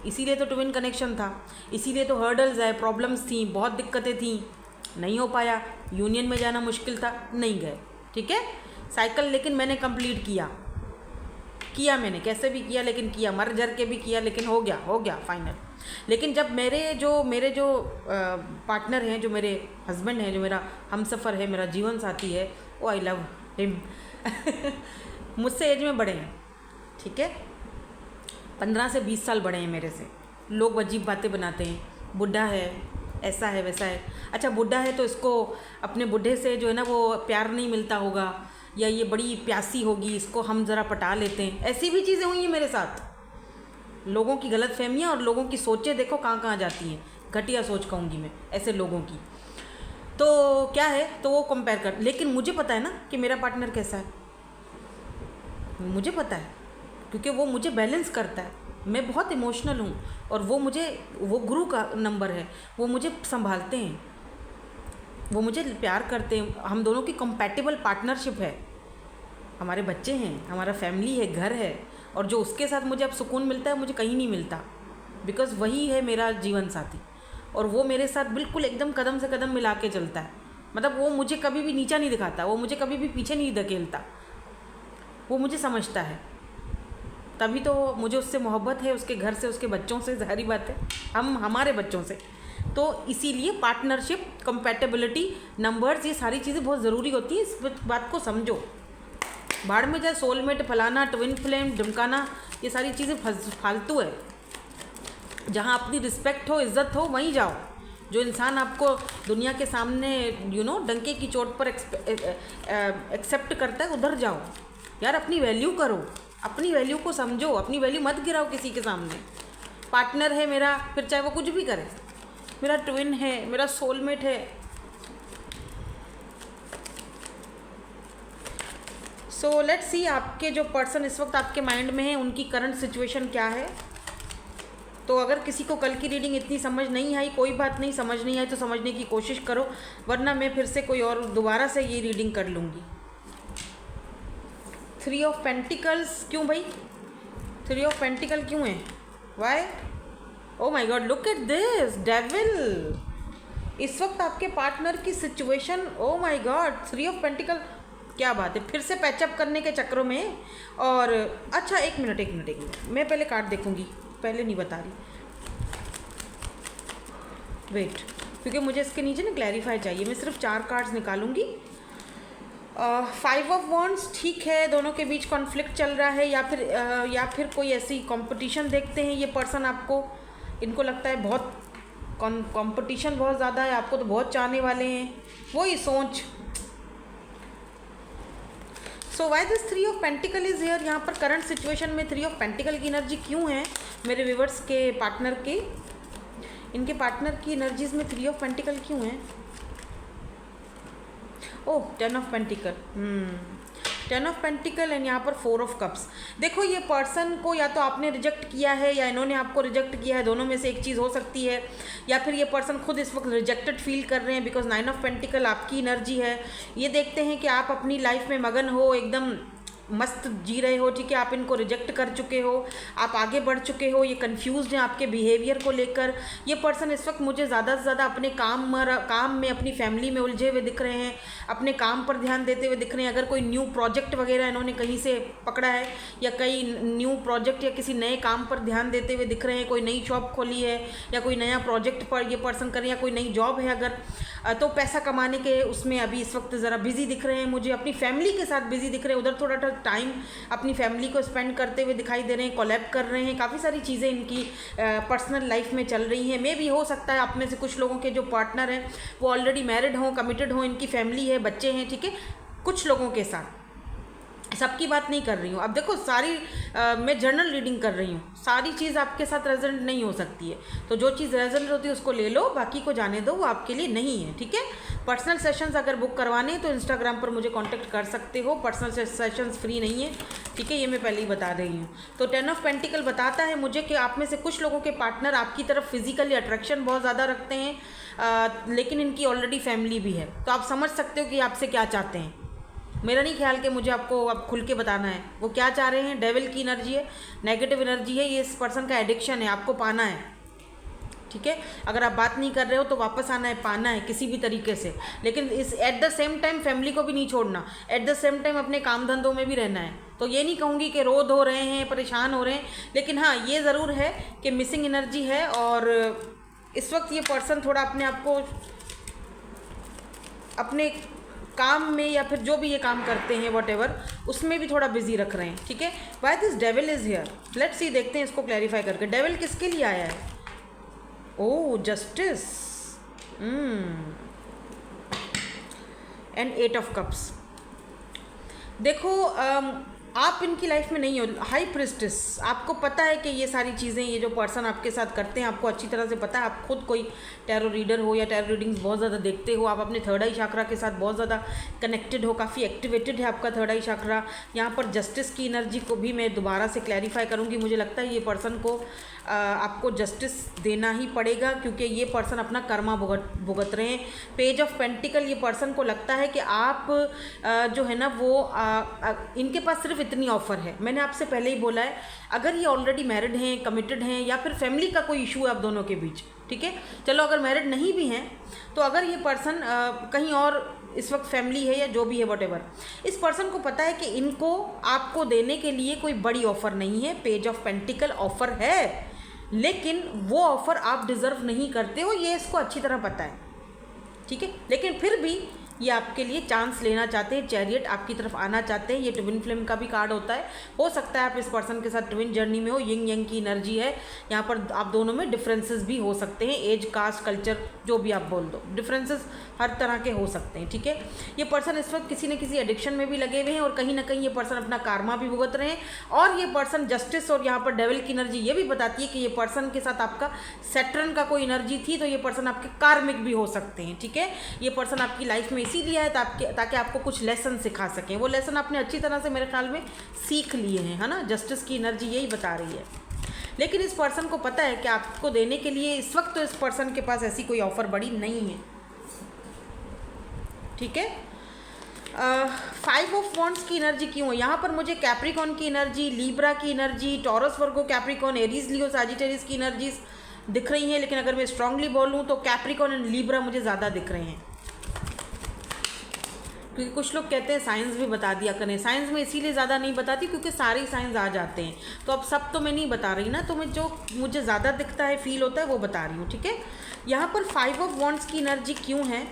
A: इसीलिए तो ट्विन कनेक्शन था, इसीलिए तो हर्डल्स है, प्रॉब्लम्स थी, बहुत दिक्कतें थी, नहीं हो पाया, यूनियन में जाना मुश्किल था, नहीं गए, ठीक है। साइकिल लेकिन मैंने कंप्लीट किया मैंने कैसे भी किया, लेकिन किया, मर जर के भी किया, लेकिन हो गया फाइनल। लेकिन जब मेरे जो पार्टनर हैं, जो मेरे हस्बैंड हैं, जो मेरा हमसफ़र है, मेरा जीवन साथी है, वो आई लव हिम मुझसे एज में बड़े हैं, ठीक है, 15 से 20 साल बड़े हैं मेरे से। लोग अजीब बातें बनाते हैं, बुढ़ा है, ऐसा है वैसा है। अच्छा बुढ़ा है तो इसको अपने बुढ़े से जो है ना वो प्यार नहीं मिलता होगा, या ये बड़ी प्यासी होगी, इसको हम ज़रा पटा लेते हैं। ऐसी भी चीज़ें हुई हैं मेरे साथ। लोगों की गलत फहमियाँ और लोगों की सोचें देखो कहाँ जाती हैं, घटिया सोच कहूँगी मैं ऐसे लोगों की। तो क्या है, तो वो कंपेयर कर, लेकिन मुझे पता है ना कि मेरा पार्टनर कैसा है, मुझे पता है, क्योंकि वो मुझे बैलेंस करता है। मैं बहुत इमोशनल हूँ और वो गुरु का नंबर है, वो मुझे संभालते हैं, वो मुझे प्यार करते हैं। हम दोनों की कंपैटिबल पार्टनरशिप है, हमारे बच्चे हैं, हमारा फैमिली है, घर है, और जो उसके साथ मुझे अब सुकून मिलता है मुझे कहीं नहीं मिलता, बिकॉज़ वही है मेरा जीवन साथी। और वो मेरे साथ बिल्कुल एकदम कदम से कदम मिला के चलता है। मतलब वो मुझे कभी भी नीचा नहीं दिखाता, वो मुझे कभी भी पीछे नहीं धकेलता, वो मुझे समझता है। तभी तो मुझे उससे मोहब्बत है, उसके घर से, उसके बच्चों से, ज़ाहिर बात है, हमारे बच्चों से। तो इसीलिए पार्टनरशिप, कंपैटिबिलिटी, नंबर्स, ये सारी चीज़ें बहुत ज़रूरी होती है। इस बात को समझो। भाड़ में जाए सोलमेट, फलाना, ट्विन फ्लेम, ढमकाना, ये सारी चीज़ें फालतू है। जहाँ अपनी रिस्पेक्ट हो, इज़्ज़त हो, वहीं जाओ। जो इंसान आपको दुनिया के सामने डंके की चोट पर एक्सेप्ट करता है, उधर जाओ यार। अपनी वैल्यू करो, अपनी वैल्यू को समझो, अपनी वैल्यू मत गिराओ किसी के सामने। पार्टनर है मेरा, फिर चाहे वो कुछ भी करे, मेरा ट्विन है, मेरा सोलमेट है। सो लेट्स सी आपके जो पर्सन इस वक्त आपके माइंड में है, उनकी करंट सिचुएशन क्या है। तो अगर किसी को कल की रीडिंग इतनी समझ नहीं आई, कोई बात नहीं, समझ नहीं आई तो समझने की कोशिश करो, वरना मैं फिर से कोई और दोबारा से ये रीडिंग कर लूँगी। 3 ऑफ पेंटिकल्स क्यों भाई? 3 ऑफ पेंटिकल क्यों है? Why? Oh my God, look at this devil. इस वक्त आपके पार्टनर की situation, oh my God, 3 of pentacle, क्या बात है। फिर से पैचअप करने के चक्रों में। और अच्छा एक मिनट, मैं पहले कार्ड देखूंगी, पहले नहीं बता रही, वेट, क्योंकि मुझे इसके नीचे ना क्लैरिफाई चाहिए। मैं सिर्फ 4 कार्ड्स निकालूंगी फाइव ऑफ वॉन्ड्स ठीक है, दोनों के बीच कॉन्फ्लिक्ट चल रहा है, या फिर कोई ऐसी कंपटीशन देखते हैं ये पर्सन आपको, इनको लगता है बहुत कंपटीशन बहुत ज़्यादा है, आपको तो बहुत चाहने वाले हैं, वही सोच। So why this three of pentacle is here, यहाँ पर करंट सिचुएशन में थ्री ऑफ पेंटिकल की एनर्जी क्यों है मेरे व्यूवर्स के पार्टनर के, इनके पार्टनर की एनर्जीज में थ्री ऑफ पेंटिकल क्यों है? Oh, ten of pentacle, ten of pentacle and यहाँ पर फोर ऑफ कप्स। देखो ये पर्सन को या तो आपने रिजेक्ट किया है या इन्होंने आपको रिजेक्ट किया है, दोनों में से एक चीज़ हो सकती है, या फिर ये पर्सन खुद इस वक्त रिजेक्टेड फील कर रहे हैं, बिकॉज नाइन ऑफ पेंटिकल आपकी एनर्जी है। ये देखते हैं कि आप अपनी लाइफ में मगन हो, एकदम मस्त जी रहे हो, ठीक है, आप इनको रिजेक्ट कर चुके हो, आप आगे बढ़ चुके हो, ये कंफ्यूज्ड हैं आपके बिहेवियर को लेकर। ये पर्सन इस वक्त मुझे ज़्यादा से ज़्यादा अपने काम में अपनी फैमिली में उलझे हुए दिख रहे हैं, अपने काम पर ध्यान देते हुए दिख रहे हैं। अगर कोई न्यू प्रोजेक्ट वगैरह इन्होंने कहीं से पकड़ा है, या कई न्यू प्रोजेक्ट या किसी नए काम पर ध्यान देते हुए दिख रहे हैं, कोई नई शॉप खोली है या कोई नया प्रोजेक्ट पर ये पर्सन कर रहे हैं, या कोई नई जॉब है अगर, तो पैसा कमाने के उसमें अभी इस वक्त ज़रा बिजी दिख रहे हैं, मुझे अपनी फैमिली के साथ बिजी दिख रहे हैं, उधर थोड़ा टाइम अपनी फैमिली को स्पेंड करते हुए दिखाई दे रहे हैं, कोलैब कर रहे हैं, काफ़ी सारी चीज़ें इनकी पर्सनल लाइफ में चल रही हैं। मे भी हो सकता है आप में से कुछ लोगों के जो पार्टनर हैं वो ऑलरेडी मैरिड हों, कमिटेड हों, इनकी फैमिली है, बच्चे हैं, ठीक है, कुछ लोगों के साथ, सबकी बात नहीं कर रही हूँ। अब देखो सारी मैं जर्नल रीडिंग कर रही हूँ, सारी चीज़ आपके साथ रेजोनेट नहीं हो सकती है, तो जो चीज़ रेजोनेट होती है उसको ले लो, बाकी को जाने दो, वो आपके लिए नहीं है, ठीक है। पर्सनल सेशंस अगर बुक करवाने हैं तो इंस्टाग्राम पर मुझे कांटेक्ट कर सकते हो, पर्सनल सेशंस फ्री नहीं है, ठीक है, ये मैं पहले ही बता रही हूँ। तो टेन ऑफ पेंटिकल बताता है मुझे कि आप में से कुछ लोगों के पार्टनर आपकी तरफ फिजिकली अट्रैक्शन बहुत ज़्यादा रखते हैं, लेकिन इनकी ऑलरेडी फैमिली भी है, तो आप समझ सकते हो कि आपसे क्या चाहते हैं। मेरा नहीं ख्याल कि मुझे आपको अब खुल के बताना है वो क्या चाह रहे हैं। डेविल की एनर्जी है, नेगेटिव एनर्जी है, ये इस पर्सन का एडिक्शन है, आपको पाना है, ठीक है। अगर आप बात नहीं कर रहे हो तो वापस आना है, पाना है किसी भी तरीके से, लेकिन इस at the same time family को भी नहीं छोड़ना, एट द सेम टाइम अपने काम धंधों में भी रहना है। तो ये नहीं कहूँगी कि रोध हो रहे हैं, परेशान हो रहे हैं, लेकिन हाँ ये ज़रूर है कि मिसिंग एनर्जी है, और इस वक्त ये पर्सन थोड़ा अपने आप को अपने काम में या फिर जो भी ये काम करते हैं व्हाटएवर उसमें भी थोड़ा बिजी रख रहे हैं, ठीक है। Why this devil is here, let's see, देखते हैं इसको क्लैरिफाई करके। डेविल किसके लिए आया है? Oh, justice and eight of cups. देखो आप इनकी लाइफ में नहीं हो, हाई प्रिस्टेस, आपको पता है कि ये सारी चीज़ें ये जो पर्सन आपके साथ करते हैं आपको अच्छी तरह से पता है। आप खुद कोई टैरो रीडर हो या टैरो रीडिंग्स बहुत ज़्यादा देखते हो, आप अपने थर्ड आई चक्रा के साथ बहुत ज़्यादा कनेक्टेड हो, काफ़ी एक्टिवेटेड है आपका थर्ड आई चक्रा। यहाँ पर जस्टिस की एनर्जी को भी मैं दोबारा से क्लैरिफाई करूँगी। मुझे लगता है ये पर्सन को आपको जस्टिस देना ही पड़ेगा, क्योंकि ये पर्सन अपना कर्मा भुगत रहे हैं। पेज ऑफ पेंटिकल, ये पर्सन को लगता है कि आप जो है ना वो इनके पास सिर्फ इतनी ऑफर है। मैंने आपसे पहले ही बोला है, अगर ये ऑलरेडी मैरिड हैं, कमिटेड हैं, या फिर फैमिली का कोई इशू है आप दोनों के बीच, ठीक है, चलो अगर मैरिड नहीं भी हैं तो अगर ये पर्सन कहीं और इस वक्त फैमिली है या जो भी है व्हाटएवर, इस पर्सन को पता है कि इनको आपको देने के लिए कोई बड़ी ऑफ़र नहीं है। पेज ऑफ पेंटिकल ऑफ़र है, लेकिन वो ऑफ़र आप डिज़र्व नहीं करते हो, ये इसको अच्छी तरह पता है, ठीक है। लेकिन फिर भी ये आपके लिए चांस लेना चाहते हैं, चैरियट आपकी तरफ आना चाहते हैं। ये ट्विन फ्लेम का भी कार्ड होता है, हो सकता है आप इस पर्सन के साथ ट्विन जर्नी में हो, यंग यंग की एनर्जी है यहाँ पर। आप दोनों में डिफरेंसेस भी हो सकते हैं, एज, कास्ट, कल्चर, जो भी आप बोल दो, डिफरेंसेस हर तरह के हो सकते हैं, ठीक है। ये पर्सन इस वक्त किसी न किसी एडिक्शन में भी लगे हुए हैं, और कहीं ना कहीं ये पर्सन अपना कार्मा भी भुगत रहे हैं। और ये पर्सन जस्टिस और यहाँ पर डेविल की एनर्जी ये भी बताती है कि ये पर्सन के साथ आपका सैटर्न का कोई एनर्जी थी, तो ये पर्सन आपके कार्मिक भी हो सकते हैं, ठीक है। ये पर्सन आपकी लाइफ में इसीलिए है ताकि आपको कुछ लेसन सिखा सकें। वो लेसन आपने अच्छी तरह से मेरे ख्याल में सीख लिए हैं, है ना। जस्टिस की एनर्जी यही बता रही है। लेकिन इस पर्सन को पता है कि आपको देने के लिए इस वक्त तो इस पर्सन के पास ऐसी कोई ऑफर बड़ी नहीं है, ठीक है। फाइव ऑफ वॉन्ड्स की एनर्जी क्यों है यहाँ पर? मुझे कैप्रिकॉन की एनर्जी, लीब्रा की एनर्जी, टॉरस, वर्गो, कैप्रिकॉन, एरीज, लियो, सैजिटेरियस की एनर्जीज दिख रही हैं। लेकिन अगर मैं स्ट्रांगली बोलूँ तो कैप्रिकॉन एंड लीब्रा मुझे ज़्यादा दिख रहे हैं, क्योंकि कुछ लोग कहते हैं साइंस भी बता दिया करें। साइंस में इसीलिए ज़्यादा नहीं बताती क्योंकि सारे साइंस आ जाते हैं, तो अब सब तो मैं नहीं बता रही ना, तो मैं जो मुझे ज़्यादा दिखता है, फील होता है, वो बता रही हूँ, ठीक है। यहाँ पर फाइव ऑफ वॉन्ड्स की एनर्जी क्यों है?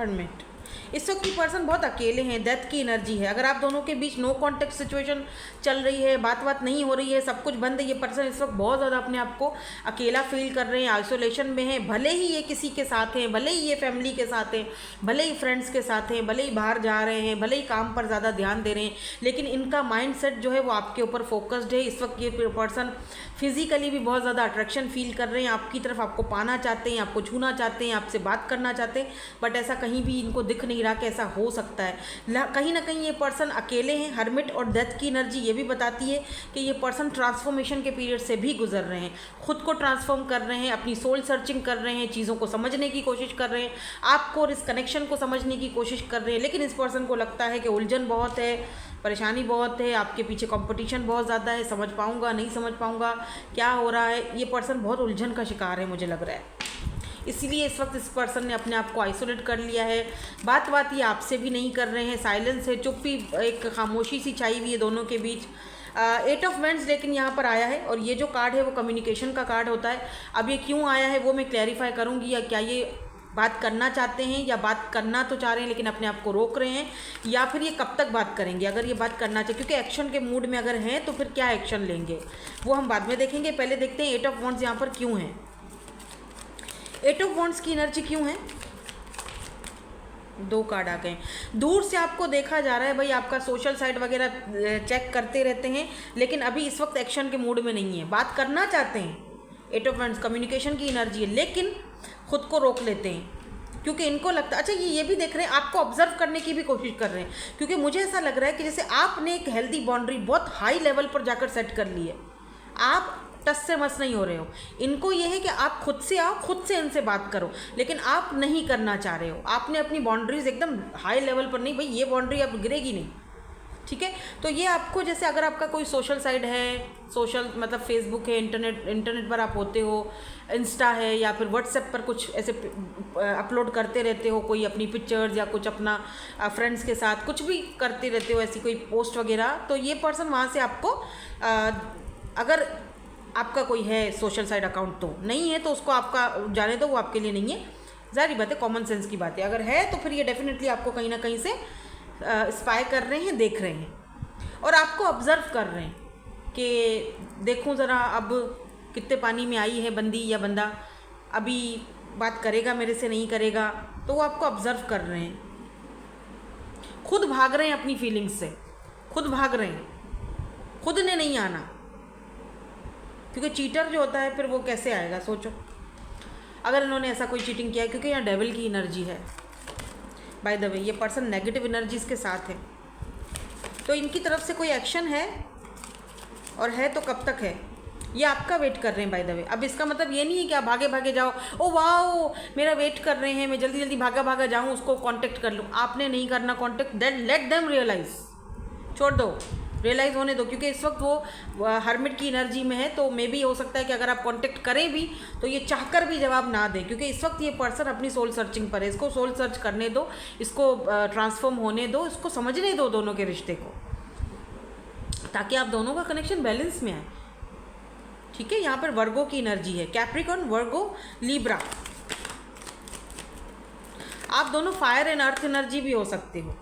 A: हर्मिट। इस वक्त की पर्सन बहुत अकेले हैं, डेथ की एनर्जी है। अगर आप दोनों के बीच नो कॉन्टेक्ट सिचुएशन चल रही है, बात नहीं हो रही है, सब कुछ बंद है, ये पर्सन इस वक्त बहुत ज़्यादा अपने आप को अकेला फील कर रहे हैं, आइसोलेशन में हैं। भले ही ये किसी के साथ हैं, भले ही ये फैमिली के साथ हैं, भले ही फ्रेंड्स के साथ हैं, भले ही बाहर जा रहे हैं, भले ही काम पर ज़्यादा ध्यान दे रहे हैं, लेकिन इनका माइंड सेट जो है वो आपके ऊपर फोकस्ड है। इस वक्त ये पर्सन फिजिकली भी बहुत ज़्यादा अट्रैक्शन फील कर रहे हैं आपकी तरफ, आपको पाना चाहते हैं, आपको छूना चाहते हैं, आपसे बात करना चाहते हैं, बट ऐसा कहीं भी इनको दिख नहीं रहा कि ऐसा हो सकता है। कहीं ना कहीं ये पर्सन अकेले हैं। हर्मिट और डेथ की एनर्जी ये भी बताती है कि ये पर्सन ट्रांसफॉर्मेशन के पीरियड से भी गुजर रहे हैं, खुद को ट्रांसफॉर्म कर रहे हैं, अपनी सोल सर्चिंग कर रहे हैं, चीज़ों को समझने की कोशिश कर रहे हैं, आपको और इस कनेक्शन को समझने की कोशिश कर रहे हैं। लेकिन इस पर्सन को लगता है कि उलझन बहुत है, परेशानी बहुत है, आपके पीछे कंपटीशन बहुत ज़्यादा है, समझ पाऊँगा नहीं समझ पाऊँगा क्या हो रहा है। ये पर्सन बहुत उलझन का शिकार है मुझे लग रहा है, इसीलिए इस वक्त इस पर्सन ने अपने आप को आइसोलेट कर लिया है। बात ये आपसे भी नहीं कर रहे हैं, साइलेंस है, चुप्पी, एक खामोशी सी छाई हुई है दोनों के बीच। 8 ऑफ वेंड्स लेकिन यहाँ पर आया है, और ये जो कार्ड है वो कम्युनिकेशन का कार्ड होता है। अब ये क्यों आया है वो मैं क्लैरिफाई करूँगी, या क्या ये बात करना चाहते हैं, या बात करना तो चाह रहे हैं लेकिन अपने आप को रोक रहे हैं, या फिर ये कब तक बात करेंगे। अगर ये बात करना चाहिए, क्योंकि एक्शन के मूड में अगर हैं तो फिर क्या एक्शन लेंगे वो हम बाद में देखेंगे। पहले देखते हैं 8 ऑफ वॉन्ड्स यहाँ पर क्यों हैं। 8 ऑफ वॉन्ड्स की एनर्जी क्यों है? 2 कार्ड आ गए। दूर से आपको देखा जा रहा है भाई, आपका सोशल साइट वगैरह चेक करते रहते हैं, लेकिन अभी इस वक्त एक्शन के मूड में नहीं है, बात करना चाहते हैं। 8 ऑफ वॉन्ड्स कम्युनिकेशन की एनर्जी है, लेकिन खुद को रोक लेते हैं क्योंकि इनको लगता है, अच्छा ये भी देख रहे हैं, आपको ऑब्जर्व करने की भी कोशिश कर रहे हैं, क्योंकि मुझे ऐसा लग रहा है कि जैसे आपने एक हेल्दी बाउंड्री बहुत हाई लेवल पर जाकर सेट कर ली है, आप टस से मस नहीं हो रहे हो। इनको ये है कि आप खुद से आओ, खुद से इनसे बात करो, लेकिन आप नहीं करना चाह रहे हो। आपने अपनी बाउंड्रीज एकदम हाई लेवल पर नहीं, भाई ये बाउंड्री अब गिरेगी नहीं, ठीक है। तो ये आपको, जैसे अगर आपका कोई सोशल साइट है, सोशल मतलब फेसबुक है, इंटरनेट पर आप होते हो, इंस्टा है, या फिर व्हाट्सएप पर कुछ ऐसे अपलोड करते रहते हो, कोई अपनी पिक्चर्स या कुछ अपना फ्रेंड्स के साथ कुछ भी करते रहते हो, ऐसी कोई पोस्ट वगैरह, तो ये पर्सन वहाँ से आपको अगर आपका कोई है सोशल साइट अकाउंट, तो नहीं है तो उसको आपका जाने दो, वो आपके लिए नहीं है, ज़ाहिर बात है, कॉमन सेंस की बात है। अगर है तो फिर ये डेफिनेटली आपको कहीं ना कहीं से स्पाई कर रहे हैं, देख रहे हैं, और आपको ऑब्ज़र्व कर रहे हैं कि देखूं ज़रा अब कितने पानी में आई है बंदी या बंदा, अभी बात करेगा मेरे से नहीं करेगा, तो वो आपको ऑब्ज़र्व कर रहे हैं। खुद भाग रहे हैं अपनी फीलिंग्स से, खुद भाग रहे हैं, खुद ने नहीं आना, क्योंकि चीटर जो होता है फिर वो कैसे आएगा, सोचो अगर इन्होंने ऐसा कोई चीटिंग किया है, क्योंकि यहाँ डेविल की एनर्जी है। बाय द वे ये पर्सन नेगेटिव एनर्जीज के साथ है, तो इनकी तरफ से कोई एक्शन है, और है तो कब तक है, ये आपका वेट कर रहे हैं बाय द वे। अब इसका मतलब ये नहीं है कि आप भागे भागे जाओ, ओ वाह मेरा वेट कर रहे हैं, मैं जल्दी जल्दी भागा जाऊँ उसको कांटेक्ट कर लूँ। आपने नहीं करना contact, then let them realise, छोड़ दो, रियलाइज़ होने दो, क्योंकि इस वक्त वो हर्मिट की एनर्जी में है, तो मे भी हो सकता है कि अगर आप कांटेक्ट करें भी तो ये चाहकर भी जवाब ना दें, क्योंकि इस वक्त ये पर्सन अपनी सोल सर्चिंग पर है। इसको सोल सर्च करने दो, इसको ट्रांसफॉर्म होने दो, इसको समझने दो दोनों के रिश्ते को, ताकि आप दोनों का कनेक्शन बैलेंस में आए, ठीक है। यहाँ पर वर्गो की एनर्जी है, कैप्रिकॉर्न, वर्गो, लीब्रा। आप दोनों फायर एंड अर्थ एनर्जी भी हो सकते हो।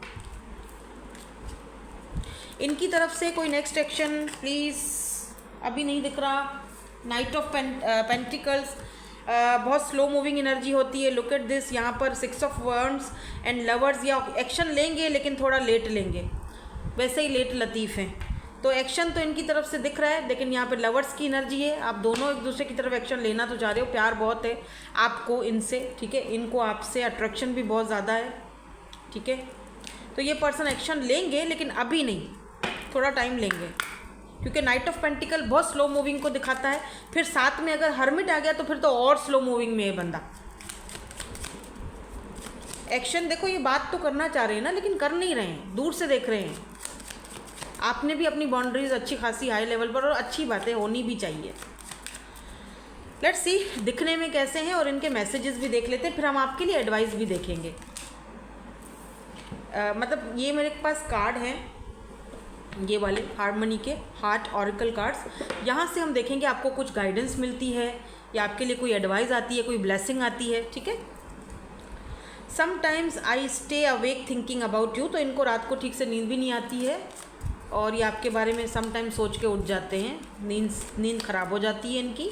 A: इनकी तरफ से कोई नेक्स्ट एक्शन प्लीज़, अभी नहीं दिख रहा। नाइट ऑफ पेंटिकल्स, बहुत स्लो मूविंग एनर्जी होती है, लुक एट दिस। यहाँ पर 6 ऑफ वॉन्ड्स एंड लवर्स, या एक्शन लेंगे लेकिन थोड़ा लेट लेंगे, वैसे ही लेट लतीफ़ हैं, तो एक्शन तो इनकी तरफ से दिख रहा है, लेकिन यहाँ पे लवर्स की एनर्जी है। आप दोनों एक दूसरे की तरफ एक्शन लेना तो चाह रहे हो, प्यार बहुत है आपको इनसे, ठीक है, इनको आपसे अट्रैक्शन भी बहुत ज़्यादा है, ठीक है। तो ये पर्सन एक्शन लेंगे लेकिन अभी नहीं, थोड़ा टाइम लेंगे, क्योंकि नाइट ऑफ पेंटिकल बहुत स्लो मूविंग को दिखाता है। फिर साथ में अगर हर्मिट आ गया तो फिर तो और स्लो मूविंग में है बंदा। एक्शन देखो, ये बात तो करना चाह रहे हैं ना, लेकिन कर नहीं रहे हैं, दूर से देख रहे हैं। आपने भी अपनी बाउंड्रीज अच्छी खासी हाई लेवल पर, और अच्छी बातें होनी भी चाहिए। लेट्स सी दिखने में कैसे हैं, और इनके मैसेजेस भी देख लेते हैं, फिर हम आपके लिए एडवाइस भी देखेंगे। मतलब ये मेरे पास कार्ड हैं, ये वाले हार्मनी के हार्ट ऑरिकल कार्ड्स। यहाँ से हम देखेंगे आपको कुछ गाइडेंस मिलती है, या आपके लिए कोई एडवाइस आती है, कोई ब्लेसिंग आती है, ठीक है। Sometimes I stay awake thinking about you, तो इनको रात को ठीक से नींद भी नहीं आती है और ये आपके बारे में समटाइम्स सोच के उठ जाते हैं, नींद ख़राब हो जाती है इनकी।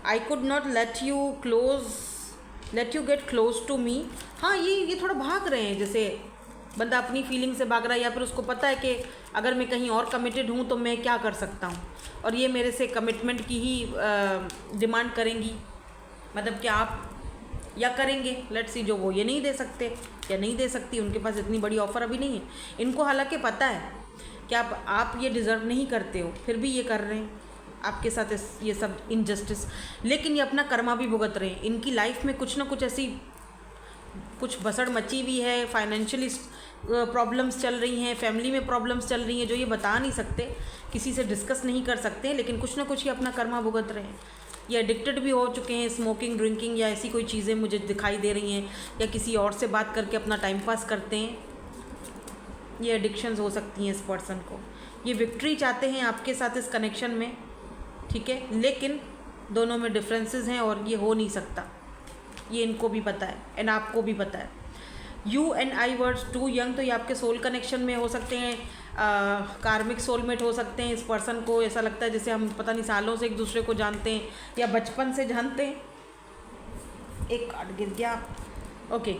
A: I could not let you get close to me. हाँ, ये थोड़ा भाग रहे हैं, जैसे बंदा अपनी फीलिंग से भाग रहा है या फिर उसको पता है कि अगर मैं कहीं और कमिटेड हूँ तो मैं क्या कर सकता हूँ, और ये मेरे से कमिटमेंट की ही डिमांड करेंगी, मतलब कि आप या करेंगे, लेट्स सी, जो वो ये नहीं दे सकते या नहीं दे सकती, उनके पास इतनी बड़ी ऑफ़र अभी नहीं है। इनको हालांकि पता है कि आप ये डिज़र्व नहीं करते हो, फिर भी ये कर रहे हैं आपके साथ ये सब इनजस्टिस, लेकिन ये अपना कर्मा भी भुगत रहे हैं। इनकी लाइफ में कुछ ना कुछ ऐसी कुछ भसड़ मची हुई है, फाइनेंशियली प्रॉब्लम्स चल रही हैं, फैमिली में प्रॉब्लम्स चल रही हैं जो ये बता नहीं सकते, किसी से डिस्कस नहीं कर सकते, लेकिन कुछ ना कुछ ये अपना कर्मा भुगत रहे हैं। ये एडिक्टेड भी हो चुके हैं, स्मोकिंग, ड्रिंकिंग या ऐसी कोई चीज़ें मुझे दिखाई दे रही हैं, या किसी और से बात करके अपना टाइम पास करते हैं। ये एडिक्शंस हो सकती हैं इस पर्सन को। ये विक्ट्री चाहते हैं आपके साथ इस कनेक्शन में, ठीक है, लेकिन दोनों में डिफरेंसेस हैं और ये हो नहीं सकता, ये इनको भी पता है एंड आपको भी पता है। You and I words too young, तो ये आपके सोल कनेक्शन में हो सकते हैं, कार्मिक सोलमेट हो सकते हैं। इस पर्सन को ऐसा लगता है जैसे हम पता नहीं सालों से एक दूसरे को जानते हैं या बचपन से जानते हैं। एक कार्ड गिर गया। Okay,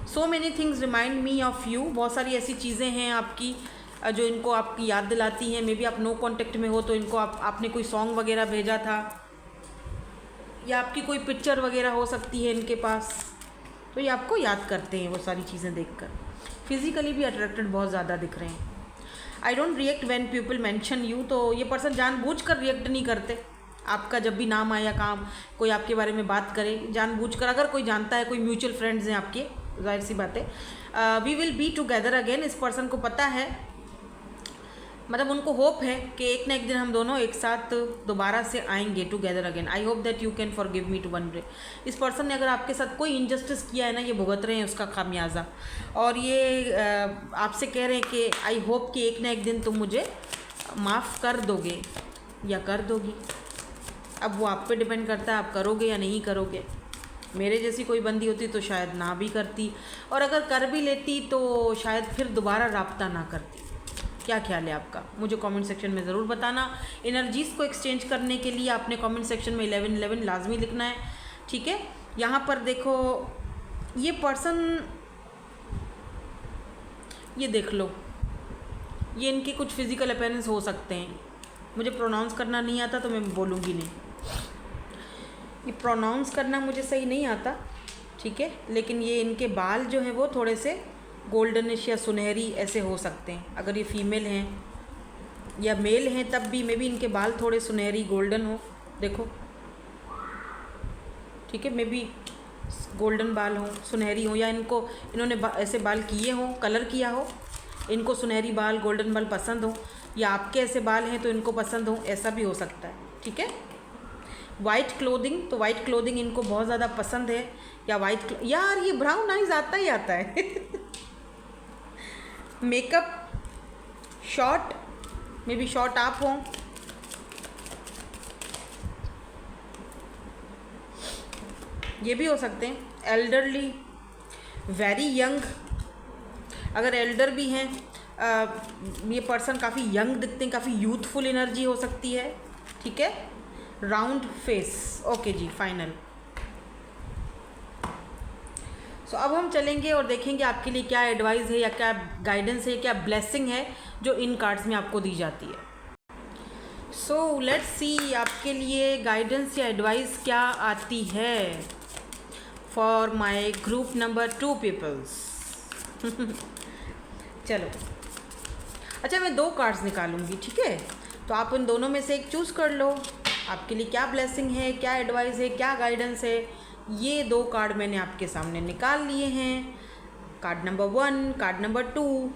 A: so many things remind me of you, बहुत सारी ऐसी चीज़ें हैं आपकी जो इनको आपकी याद दिलाती हैं। मे बी आप नो कांटेक्ट में हो तो इनको आपने कोई सॉन्ग वगैरह भेजा था, या आपकी कोई पिक्चर वगैरह हो सकती है इनके पास, तो ये आपको याद करते हैं वो सारी चीज़ें देखकर। फिज़िकली भी अट्रैक्टेड बहुत ज़्यादा दिख रहे हैं। I don't react when people mention you, तो ये पर्सन जानबूझकर रिएक्ट नहीं करते आपका जब भी नाम आए या काम कोई आपके बारे में बात करे, जानबूझकर। अगर कोई जानता है, कोई म्यूचुअल फ्रेंड्स हैं आपके, जाहिर सी बात है। We will be together again, इस पर्सन को पता है, मतलब उनको होप है कि एक ना एक दिन हम दोनों एक साथ दोबारा से आएंगे together again. I hope that you can forgive me to one day. इस पर्सन ने अगर आपके साथ कोई इनजस्टिस किया है ना, ये भुगत रहे हैं उसका खामियाजा, और ये आपसे कह रहे हैं कि आई होप कि एक ना एक दिन तुम मुझे माफ़ कर दोगे या कर दोगी। अब वो आप पे डिपेंड करता है, आप करोगे या नहीं करोगे। मेरे जैसी कोई बंदी होती तो शायद ना भी करती, और अगर कर भी लेती तो शायद फिर दोबारा राब्ता ना करती। क्या ख्याल है आपका, मुझे कमेंट सेक्शन में ज़रूर बताना। एनर्जीज़ को एक्सचेंज करने के लिए आपने कमेंट सेक्शन में 1111 लाजमी लिखना है, ठीक है। यहाँ पर देखो, ये पर्सन, ये देख लो, ये इनके कुछ फिज़िकल अपीयरेंस हो सकते हैं। मुझे प्रोनाउंस करना नहीं आता तो मैं बोलूँगी नहीं, ये प्रोनाउंस करना मुझे सही नहीं आता, ठीक है, लेकिन ये इनके बाल जो हैं वो थोड़े से गोल्डनिश या सुनहरी ऐसे हो सकते हैं। अगर ये फीमेल हैं या मेल हैं तब भी मे बी इनके बाल थोड़े सुनहरी गोल्डन हो, देखो, ठीक है, मे बी गोल्डन बाल हो, सुनहरी हो, या इन्होंने ऐसे बाल किए हों, कलर किया हो, इनको सुनहरी बाल, गोल्डन बाल पसंद हो, या आपके ऐसे बाल हैं तो इनको पसंद हो, ऐसा भी हो सकता है, ठीक है। वाइट क्लोथिंग, तो वाइट क्लोथिंग इनको बहुत ज़्यादा पसंद है, या वाइट, यार ये ब्राउन आइज आता ही आता है। Makeup, short, may be short आप हों, ये भी हो सकते हैं। एल्डरली, वेरी यंग, अगर एल्डर भी हैं, ये पर्सन काफ़ी यंग दिखते हैं, काफ़ी यूथफुल एनर्जी हो सकती है, ठीक है। राउंड फेस, ओके जी, फाइनल। सो अब हम चलेंगे और देखेंगे आपके लिए क्या एडवाइस है या क्या गाइडेंस है, क्या ब्लेसिंग है जो इन कार्ड्स में आपको दी जाती है। सो लेट्स सी आपके लिए गाइडेंस या एडवाइस क्या आती है for my group number 2 peoples. चलो, अच्छा, मैं 2 कार्ड्स निकालूंगी, ठीक है, तो आप उन दोनों में से एक चूज़ कर लो। आपके लिए क्या ब्लेसिंग है, क्या एडवाइस है, क्या गाइडेंस है, ये 2 कार्ड मैंने आपके सामने निकाल लिए हैं। कार्ड नंबर 1, कार्ड नंबर 2,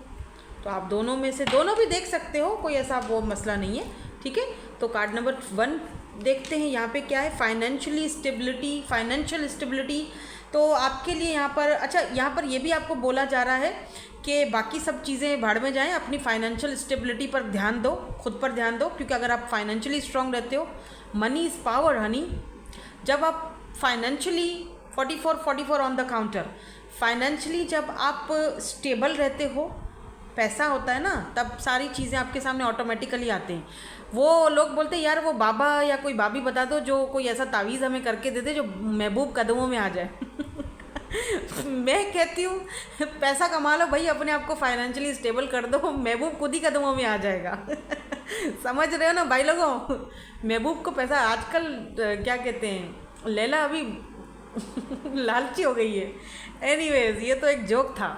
A: तो आप दोनों में से दोनों भी देख सकते हो, कोई ऐसा वो मसला नहीं है, ठीक है। तो कार्ड नंबर 1 देखते हैं, यहाँ पे क्या है, फाइनेंशियल स्टेबिलिटी। तो आपके लिए यहाँ पर, अच्छा, यहाँ पर ये भी आपको बोला जा रहा है कि बाकी सब चीज़ें भाड़ में जाएं, अपनी फाइनेंशियल स्टेबिलिटी पर ध्यान दो, खुद पर ध्यान दो, क्योंकि अगर आप फाइनेंशियली स्ट्रांग रहते हो, मनी इज़ पावर हनी, जब आप financially 44 on the counter. Financially जब आप स्टेबल रहते हो, पैसा होता है ना, तब सारी चीज़ें आपके सामने ऑटोमेटिकली आते हैं। वो लोग बोलते हैं यार वो बाबा या कोई भाभी बता दो जो कोई ऐसा तावीज़ हमें करके दे दे जो महबूब कदमों में आ जाए। मैं कहती हूँ पैसा कमा लो भाई, अपने आप को फाइनेंशियली स्टेबल कर दो, महबूब खुद ही कदमों में आ जाएगा। समझ रहे हो ना भाई लोगों? महबूब को पैसा आजकल क्या कहते हैं, लैला अभी लालची हो गई है। एनीवेज ये तो एक जोक था,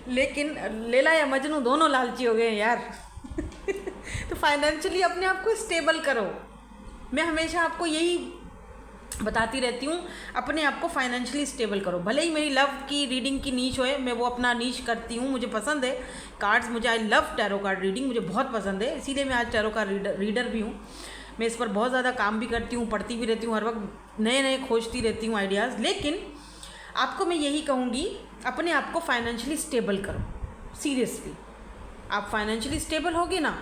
A: लेकिन लैला या मजनू दोनों लालची हो गए हैं यार। तो फाइनेंशियली अपने आप को स्टेबल करो। मैं हमेशा आपको यही बताती रहती हूँ, अपने आप को फाइनेंशियली स्टेबल करो। भले ही मेरी लव की रीडिंग की नीच होए, मैं वो अपना नीच करती हूँ, मुझे पसंद है कार्ड्स, मुझे I love tarot card reading, मुझे बहुत पसंद है, इसीलिए मैं आज टैरो का रीडर भी हूँ। मैं इस पर बहुत ज़्यादा काम भी करती हूँ, पढ़ती भी रहती हूँ, हर वक्त नए नए खोजती रहती हूँ आइडियाज़। लेकिन आपको मैं यही कहूँगी, अपने आप को फाइनेंशियली स्टेबल करो। सीरियसली आप फाइनेंशियली स्टेबल होगे ना,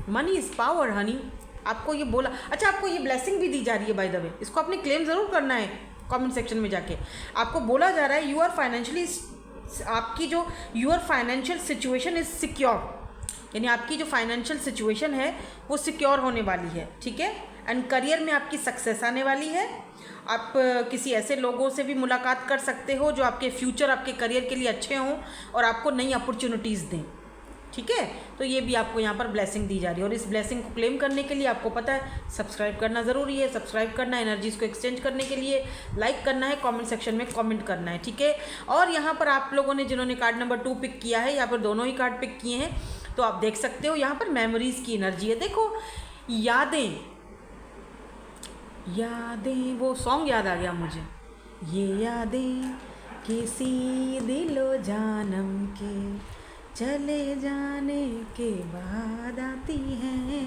A: मनी इज़ पावर हनी। आपको ये बोला, अच्छा आपको ये ब्लेसिंग भी दी जा रही है बाय द वे, इसको आपने क्लेम ज़रूर करना है कमेंट सेक्शन में जाके। आपको बोला जा रहा है यू आर फाइनेंशियली, आपकी जो your financial situation is secure, यानी आपकी जो फाइनेंशियल सिचुएशन है वो सिक्योर होने वाली है, ठीक है। एंड करियर में आपकी सक्सेस आने वाली है। आप किसी ऐसे लोगों से भी मुलाकात कर सकते हो जो आपके फ्यूचर, आपके करियर के लिए अच्छे हों और आपको नई अपॉर्चुनिटीज़ दें, ठीक है। तो ये भी आपको यहाँ पर ब्लेसिंग दी जा रही है, और इस ब्लेसिंग को क्लेम करने के लिए आपको पता है सब्सक्राइब करना ज़रूरी है। सब्सक्राइब करना है एनर्जीज़ को एक्सचेंज करने के लिए, लाइक करना है, कमेंट सेक्शन में कमेंट करना है, ठीक है। और यहाँ पर आप लोगों ने जिन्होंने कार्ड नंबर 2 पिक किया है, या फिर दोनों ही कार्ड पिक किए हैं, तो आप देख सकते हो यहाँ पर मेमोरीज़ की एनर्जी है। देखो यादें, वो सॉन्ग याद आ गया मुझे, ये यादें किसी दिलो जानम के चले जाने के बाद आती हैं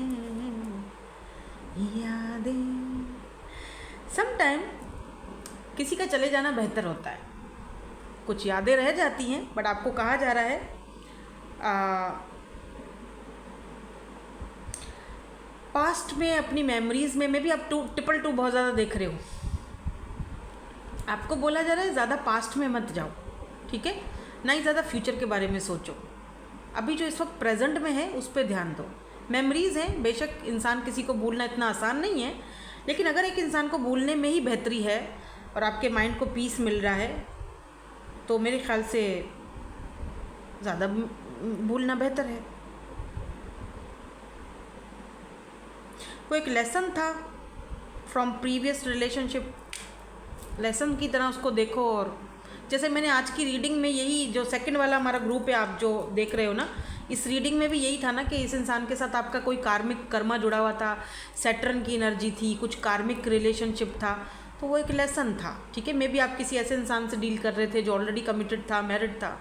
A: यादें। समटाइम किसी का चले जाना बेहतर होता है, कुछ यादें रह जाती हैं, बट आपको कहा जा रहा है पास्ट में अपनी मेमोरीज़ में भी आप 222 बहुत ज़्यादा देख रहे हो। आपको बोला जा रहा है ज़्यादा पास्ट में मत जाओ, ठीक है, ना ही ज़्यादा फ्यूचर के बारे में सोचो। अभी जो इस वक्त प्रेजेंट में है उस पर ध्यान दो। मेमोरीज़ हैं, बेशक इंसान किसी को भूलना इतना आसान नहीं है, लेकिन अगर एक इंसान को भूलने में ही बेहतरी है और आपके माइंड को पीस मिल रहा है, तो मेरे ख्याल से ज़्यादा भूलना बेहतर है। वो एक लेसन था फ्रॉम प्रीवियस रिलेशनशिप, लेसन की तरह उसको देखो। और जैसे मैंने आज की रीडिंग में यही जो सेकंड वाला हमारा ग्रुप है, आप जो देख रहे हो ना, इस रीडिंग में भी यही था ना कि इस इंसान के साथ आपका कोई कार्मिक कर्मा जुड़ा हुआ था, सैटर्न की एनर्जी थी, कुछ कार्मिक रिलेशनशिप था, तो वो एक लेसन था, ठीक है। मे बी आप किसी ऐसे इंसान से डील कर रहे थे जो ऑलरेडी कमिटेड था, मैरिड था,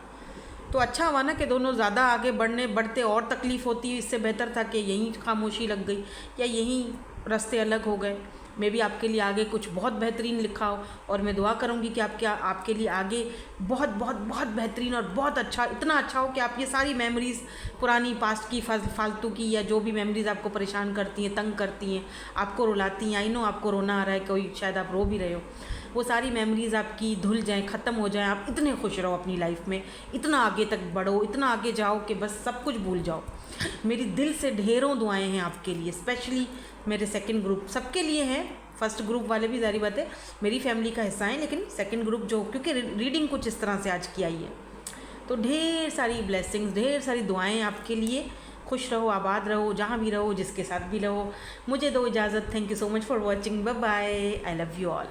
A: तो अच्छा हुआ ना कि दोनों ज़्यादा आगे बढ़ते और तकलीफ़ होती, इससे बेहतर था कि यहीं खामोशी लग गई या यहीं रास्ते अलग हो गए। मे भी आपके लिए आगे कुछ बहुत बेहतरीन लिखा हो, और मैं दुआ करूँगी कि आपके लिए आगे बहुत बहुत बहुत बेहतरीन और बहुत अच्छा, इतना अच्छा हो कि आप ये सारी मेमोरीज़ पुरानी पास्ट की, फालतू की, या जो भी मेमोरीज़ आपको परेशान करती हैं, तंग करती हैं, आपको रुलाती हैं, आई नो आपको रोना आ रहा है, कोई शायद आप रो भी रहे हो, वो सारी मेमोरीज़ आपकी धुल जाएं, ख़त्म हो जाएं, आप इतने खुश रहो अपनी लाइफ में, इतना आगे तक बढ़ो, इतना आगे जाओ कि बस सब कुछ भूल जाओ। मेरी दिल से ढेरों दुआएं हैं आपके लिए, स्पेशली मेरे सेकंड ग्रुप, सबके लिए हैं। फर्स्ट ग्रुप वाले भी जारी बात है मेरी फैमिली का हिस्सा हैं, लेकिन सेकंड ग्रुप जो, क्योंकि रीडिंग कुछ इस तरह से आज की आई है, तो ढेर सारी ब्लेसिंग्स, ढेर सारी दुआएं आपके लिए। खुश रहो, आबाद रहो, जहाँ भी रहो, जिसके साथ भी रहो। मुझे दो इजाज़त। Thank you so much for watching. Bye bye. I love you all.